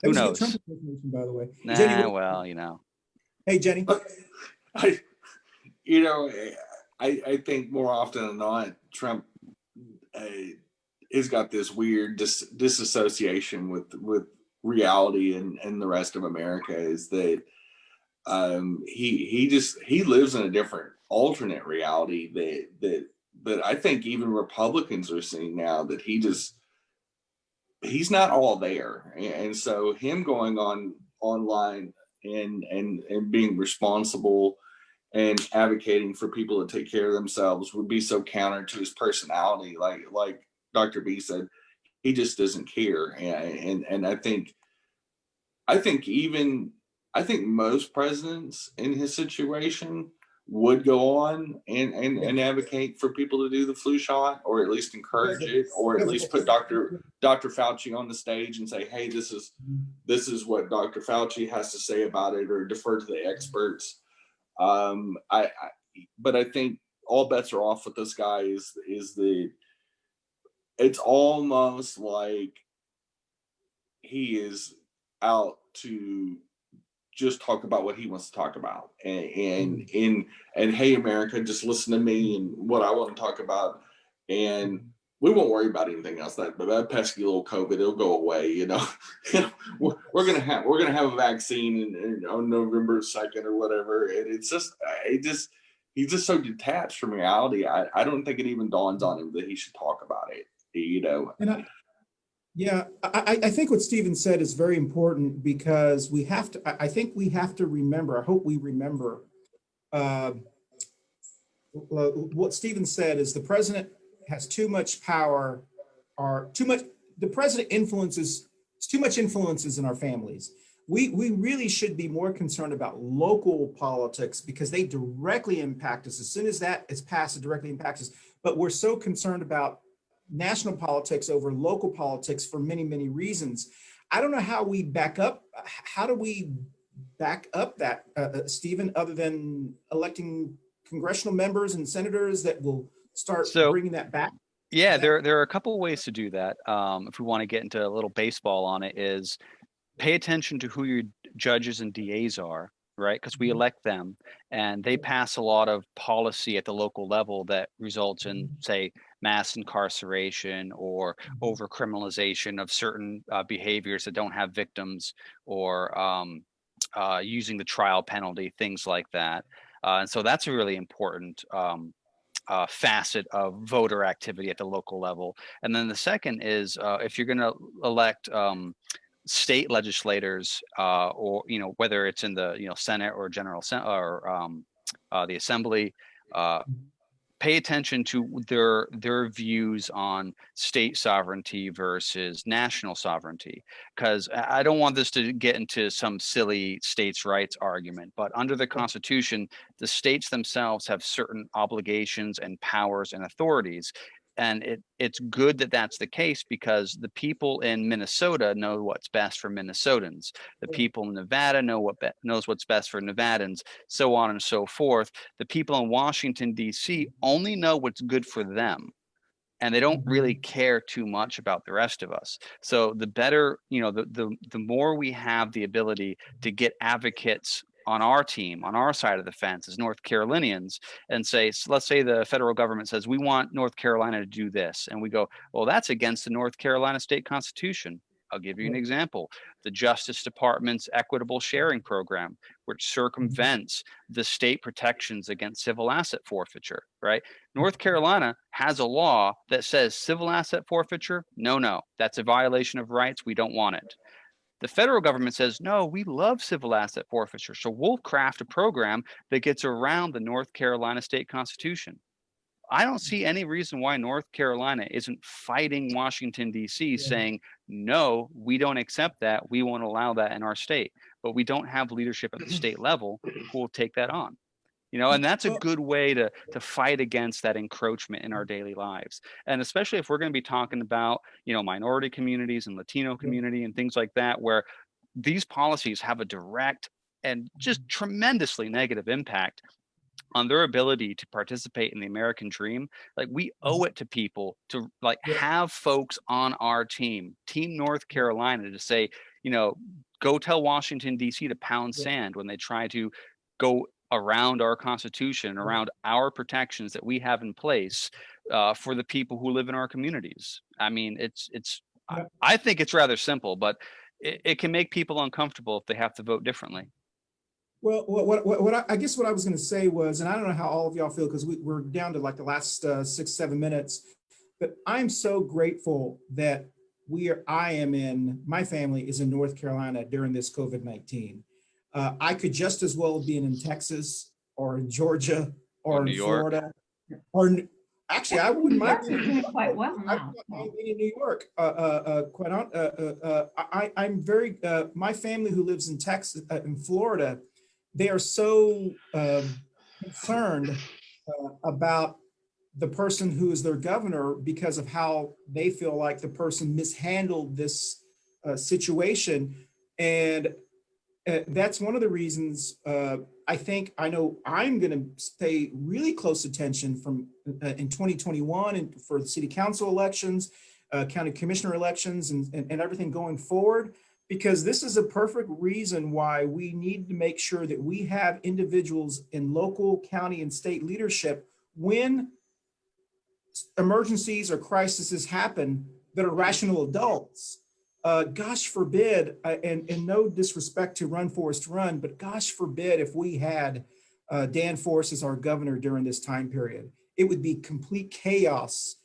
who was a good knows? Trump impersonation, by the way. Nah, Jenny, well. Hey, Jenny. I think more often than not, Trump has got this weird disassociation with reality and the rest of America. Is that he lives in a different alternate reality that I think even Republicans are seeing now, that he's not all there. And so him going online and being responsible and advocating for people to take care of themselves would be so counter to his personality. Like Dr. B said, he just doesn't care. And I think most presidents in his situation would go on and advocate for people to do the flu shot, or at least encourage it, or at least put Dr. Fauci on the stage and say, hey, this is what Dr. Fauci has to say about it, or defer to the experts. But I think all bets are off with this guy is it's almost like he is out to just talk about what he wants to talk about, and hey, America, just listen to me and what I want to talk about, and we won't worry about anything else. But that pesky little COVID, it'll go away. We're gonna have a vaccine on November 2nd or whatever, and he's just so detached from reality. I don't think it even dawns on him that he should talk about it. And I think what Stephen said is very important, because I think we have to remember, I hope we remember what Stephen said is the president has too much power, the president influences too much influences in our families. We really should be more concerned about local politics, because they directly impact us. As soon as that is passed, it directly impacts us. But we're so concerned about national politics over local politics for many, many reasons. I don't know how we back up. How do we back up that, Stephen, other than electing congressional members and senators that will start bringing that back? Yeah, there are a couple of ways to do that. If we want to get into a little baseball on it, is pay attention to who your judges and DAs are, right? Because we elect them, and they pass a lot of policy at the local level that results in, say, mass incarceration or over criminalization of certain behaviors that don't have victims, or using the trial penalty, things like that. And so that's a really important facet of voter activity at the local level. And then the second is if you're going to elect state legislators, or whether it's in the Senate or or the Assembly, pay attention to their views on state sovereignty versus national sovereignty, because I don't want this to get into some silly states' rights argument, but under the Constitution, the states themselves have certain obligations and powers and authorities. And it's good that that's the case, because the people in Minnesota know what's best for Minnesotans. The people in Nevada knows what's best for Nevadans, so on and so forth. The people in Washington, D.C. only know what's good for them, and they don't really care too much about the rest of us. So the better, the more we have the ability to get advocates on our team, on our side of the fence as North Carolinians, and say, let's say the federal government says, we want North Carolina to do this. And we go, well, that's against the North Carolina state constitution. I'll give you an example. The Justice Department's equitable sharing program, which circumvents the state protections against civil asset forfeiture, right? North Carolina has a law that says civil asset forfeiture, no, that's a violation of rights. We don't want it. The federal government says, no, we love civil asset forfeiture, so we'll craft a program that gets around the North Carolina state constitution. I don't see any reason why North Carolina isn't fighting Washington, D.C., saying, no, we don't accept that. We won't allow that in our state. But we don't have leadership at the state level who will take that on. And that's a good way to fight against that encroachment in our daily lives. And especially if we're going to be talking about, minority communities and Latino community and things like that, where these policies have a direct and just tremendously negative impact on their ability to participate in the American dream. Like, we owe it to people to have folks on our team North Carolina, to say, go tell Washington, D.C. to pound sand when they try to go around our Constitution, around our protections that we have in place for the people who live in our communities. I mean, I think it's rather simple, but it can make people uncomfortable if they have to vote differently. Well, I guess what I was going to say was, and I don't know how all of y'all feel, because we're down to like the last 6-7 minutes, but I'm so grateful that my family is in North Carolina during this COVID-19. I could just as well be in Texas or in Georgia or in Florida, or actually, I wouldn't mind doing quite well now. In New York. I'm very. My family who lives in Texas, in Florida, they are so concerned about the person who is their governor, because of how they feel like the person mishandled this situation. And that's one of the reasons I know I'm going to pay really close attention from in 2021 and for the city council elections, county commissioner elections, and everything going forward, because this is a perfect reason why we need to make sure that we have individuals in local, county, and state leadership when emergencies or crises happen that are rational adults. Gosh forbid, and no disrespect to Run Forest Run, but gosh forbid if we had Dan Forest as our governor during this time period. It would be complete chaos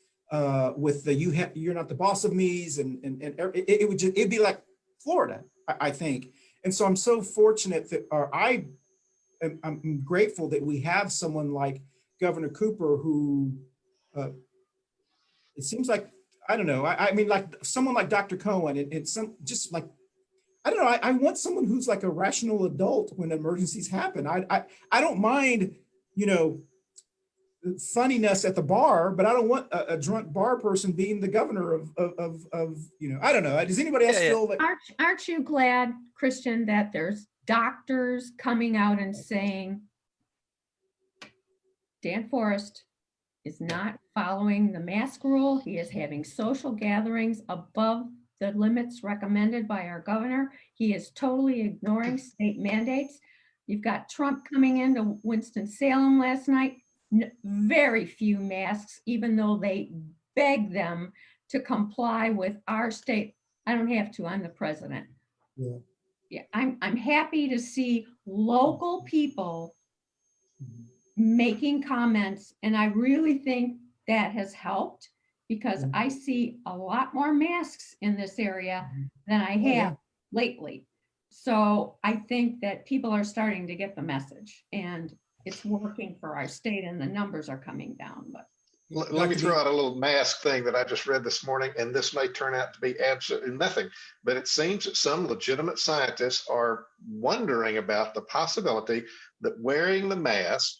with the you're not the boss of me's, and it'd be like Florida, I think. And so I'm so fortunate that I'm grateful that we have someone like Governor Cooper, who it seems like, I don't know. I mean, like someone like Dr. Cohen, and some just like, I don't know. I want someone who's like a rational adult when emergencies happen. I don't mind, funniness at the bar, but I don't want a drunk bar person being the governor of I don't know. Does anybody else feel that? Aren't you glad, Christian, that there's doctors coming out and saying Dan Forest is not following the mask rule. He is having social gatherings above the limits recommended by our governor. He is totally ignoring state mandates. You've got Trump coming into Winston-Salem last night, very few masks, even though they beg them to comply with our state. I don't have to, I'm the president. Yeah. Yeah, I'm happy to see local people making comments, and I really think that has helped because I see a lot more masks in this area than I have lately. So I think that people are starting to get the message, and it's working for our state, and the numbers are coming down. But Let me throw out a little mask thing that I just read this morning, and this may turn out to be absolutely nothing, but it seems that some legitimate scientists are wondering about the possibility that wearing the mask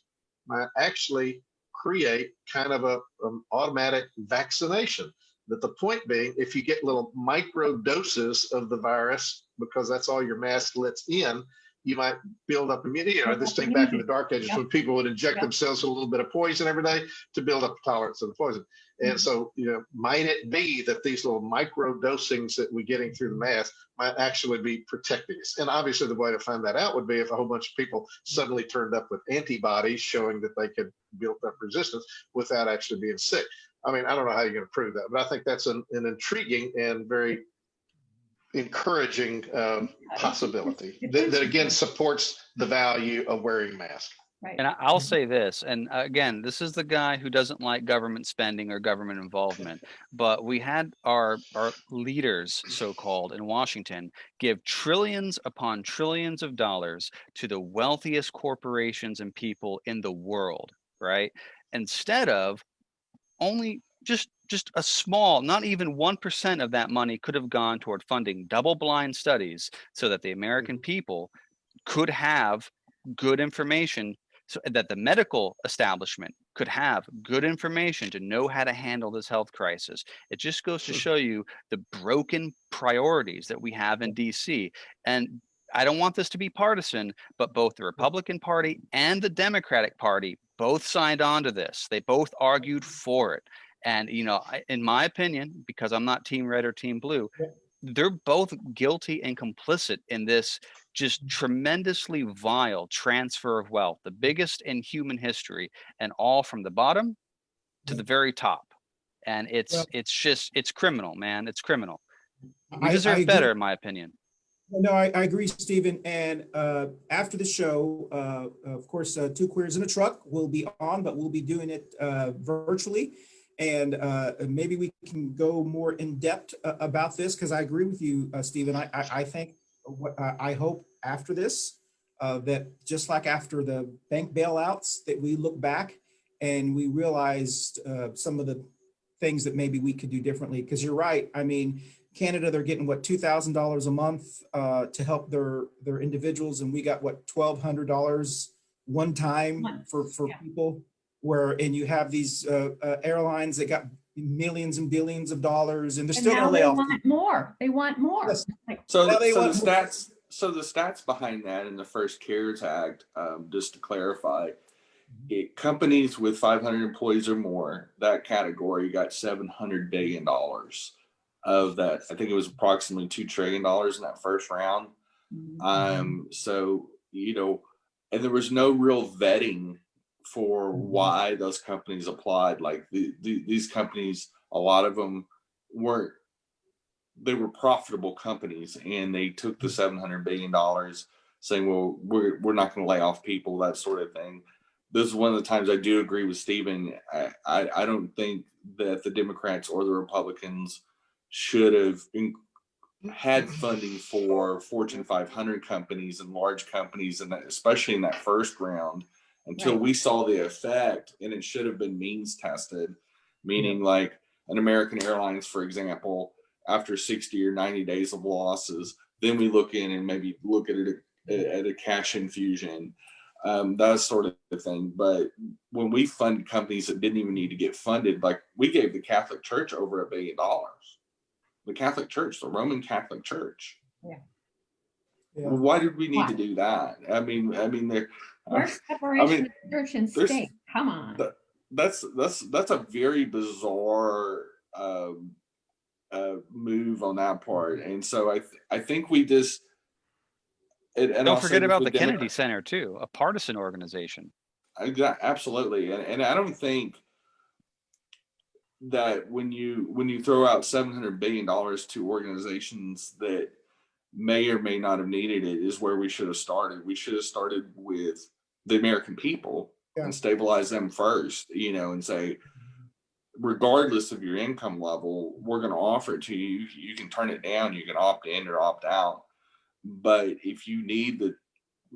might actually create kind of an automatic vaccination. That the point being, if you get little micro doses of the virus, because that's all your mask lets in, you might build up immunity. You know, this thing back in the dark ages when people would inject themselves with a little bit of poison every day to build up a tolerance to the poison. And so, you know, might it be that these little micro dosings that we're getting through the mask might actually be protecting us? And obviously the way to find that out would be if a whole bunch of people suddenly turned up with antibodies showing that they could build up resistance without actually being sick. I mean, I don't know how you're going to prove that, but I think that's an intriguing and very encouraging possibility that again supports the value of wearing masks. right. And I'll say this, and again, this is the guy who doesn't like government spending or government involvement, but we had our leaders, so-called, in Washington, give trillions upon trillions of dollars to the wealthiest corporations and people in the world, right? Instead of only just a small, not even 1% of that money could have gone toward funding double-blind studies so that the American people could have good information, so that the medical establishment could have good information to know how to handle this health crisis. It just goes to show you the broken priorities that we have in DC. And I don't want this to be partisan, but both the Republican Party and the Democratic Party both signed on to this. They both argued for it. And, you know, in my opinion, because I'm not team red or team blue, they're both guilty and complicit in this just tremendously vile transfer of wealth, the biggest in human history, and all from the bottom to the very top. And it's criminal, man. It's criminal. We deserve better, in my opinion. No, I agree, Stephen. And after the show, of course, Two Queers in a Truck will be on, but we'll be doing it virtually. And maybe we can go more in depth about this, because I agree with you, Stephen. I think, I hope after this, that just like after the bank bailouts, that we look back and we realized some of the things that maybe we could do differently. Because you're right. I mean, Canada, they're getting what, $2,000 a month to help their individuals, and we got what, $1,200 one time for people. And you have these airlines that got millions and billions of dollars, and they're still going to lay off. They want more. Yes. So the stats behind that in the first CARES Act, just to clarify, companies with 500 employees or more, that category got $700 billion of that. I think it was approximately $2 trillion in that first round. So, you know, and there was no real vetting for why those companies applied. Like these companies, a lot of them they were profitable companies, and they took the $700 billion saying, well, we're not going to lay off people, that sort of thing. This is one of the times I do agree with Stephen. I don't think that the Democrats or the Republicans should have had funding for Fortune 500 companies and large companies, and especially in that first round, until we saw the effect. And it should have been means tested, meaning like an American Airlines, for example, after 60 or 90 days of losses, then we look in and maybe look at it at a cash infusion, that sort of thing. But when we fund companies that didn't even need to get funded, like we gave the Catholic Church over $1 billion. The Catholic Church, the Roman Catholic Church. Well, why did we need to do that? I mean, Where's separation of church and state? Come on. That's a very bizarre move on that part, and so I think we just. And don't forget about the Kennedy Center too, a partisan organization. Absolutely, and I don't think that when you throw out $700 billion to organizations that may or may not have needed it is where we should have started. We should have started with the American people and stabilize them first, and say, regardless of your income level, we're going to offer it to you. You can turn it down, you can opt in or opt out. But if you need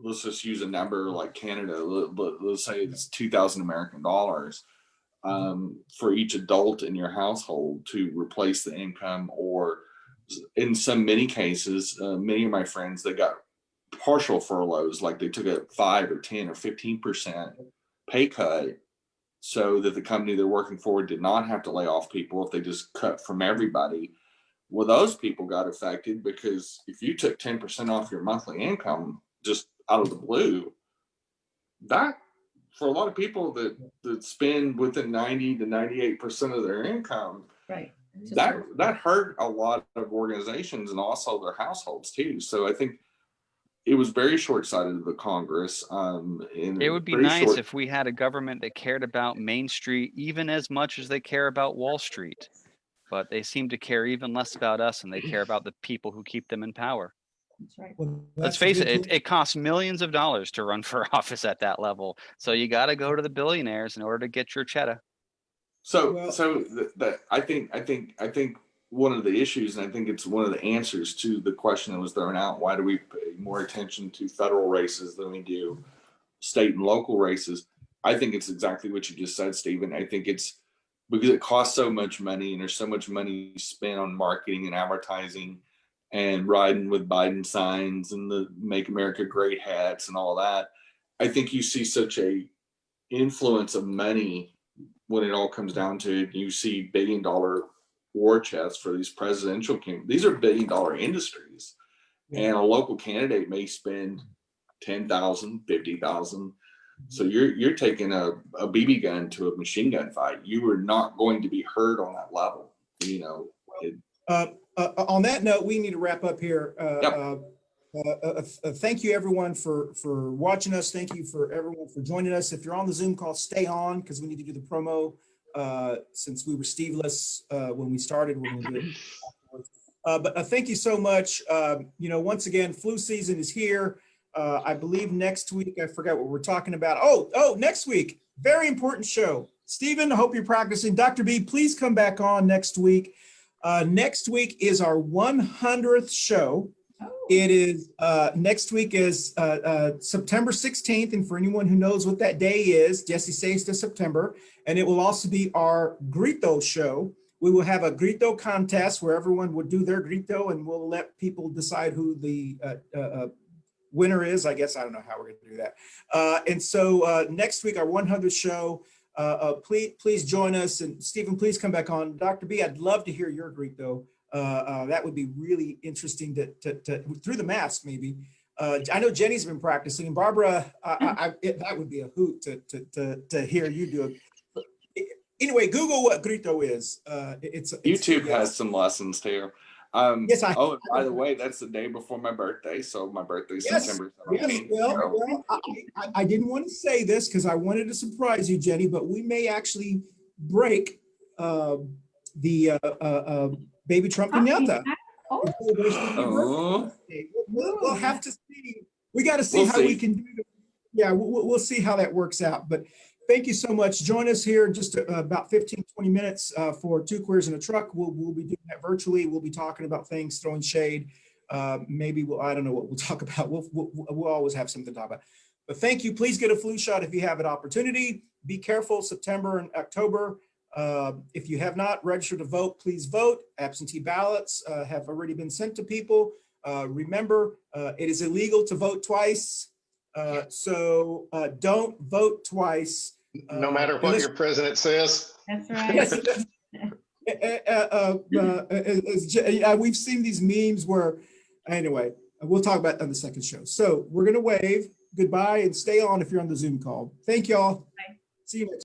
let's just use a number like Canada, let's say it's 2,000 American dollars for each adult in your household to replace the income, or in many cases, many of my friends, they got partial furloughs, like they took a 5 or 10 or 15% pay cut so that the company they're working for did not have to lay off people if they just cut from everybody. Well, those people got affected because if you took 10% off your monthly income just out of the blue, that for a lot of people that spend within 90 to 98% of their income, Right. that hurt a lot of organizations and also their households too. So I think it was very short-sighted of the Congress. It would be nice if we had a government that cared about Main Street even as much as they care about Wall Street, but they seem to care even less about us, and they care about the people who keep them in power. That's right. Well, Let's that's a face good it, point. it costs millions of dollars to run for office at that level. So you got to go to the billionaires in order to get your cheddar. I think one of the issues, and I think it's one of the answers to the question that was thrown out, why do we pay more attention to federal races than we do state and local races? I think it's exactly what you just said, Stephen. I think it's because it costs so much money and there's so much money spent on marketing and advertising and riding with Biden signs and the Make America Great hats and all that. I think you see such a influence of money when it all comes down to it. You see $1 billion war chests for these presidential candidates. These are $1 billion industries, and a local candidate may spend 10,000, 50,000. So you're taking a BB gun to a machine gun fight. You are not going to be heard on that level. On that note, we need to wrap up here. Yep. Thank you everyone for watching us. Thank you for everyone for joining us. If you're on the Zoom call, stay on because we need to do the promo since we were Steve-less when we started. We're going to do it afterwards. But thank you so much. Once again, flu season is here. I believe next week, I forgot what we're talking about. Oh, next week, very important show. Stephen, I hope you're practicing. Dr. B, please come back on next week. Next week is our 100th show. It is next week is September 16th. And for anyone who knows what that day is, Jesse says to September. And it will also be our Grito show. We will have a Grito contest where everyone will do their Grito and we'll let people decide who the winner is. I guess I don't know how we're going to do that. And so next week, our 100th show, please join us. And Stephen, please come back on. Dr. B, I'd love to hear your Grito. That would be really interesting to through the mask, maybe. I know Jenny's been practicing, and Barbara, that would be a hoot to hear you do it. Anyway, Google what Grito is. It's YouTube has some lessons too. Yes, by the way, that's the day before my birthday. So my birthday's September 17th. Well, I didn't want to say this because I wanted to surprise you, Jenny, but we may actually break the baby Trump Pinata. We'll have to see. We got to see how we can do it. Yeah, we'll see how that works out. But thank you so much. Join us here in just about 15, 20 minutes for Two Queers in a Truck. We'll be doing that virtually. We'll be talking about things, throwing shade. Maybe I don't know what we'll talk about. We'll always have something to talk about. But thank you. Please get a flu shot if you have an opportunity. Be careful, September and October. If you have not registered to vote, please vote. Absentee ballots have already been sent to people. Remember, it is illegal to vote twice. So don't vote twice. No matter what your president says. That's right. Yes. We've seen these memes where, anyway, we'll talk about that on the second show. So we're going to wave goodbye and stay on if you're on the Zoom call. Thank y'all. Bye. See you next.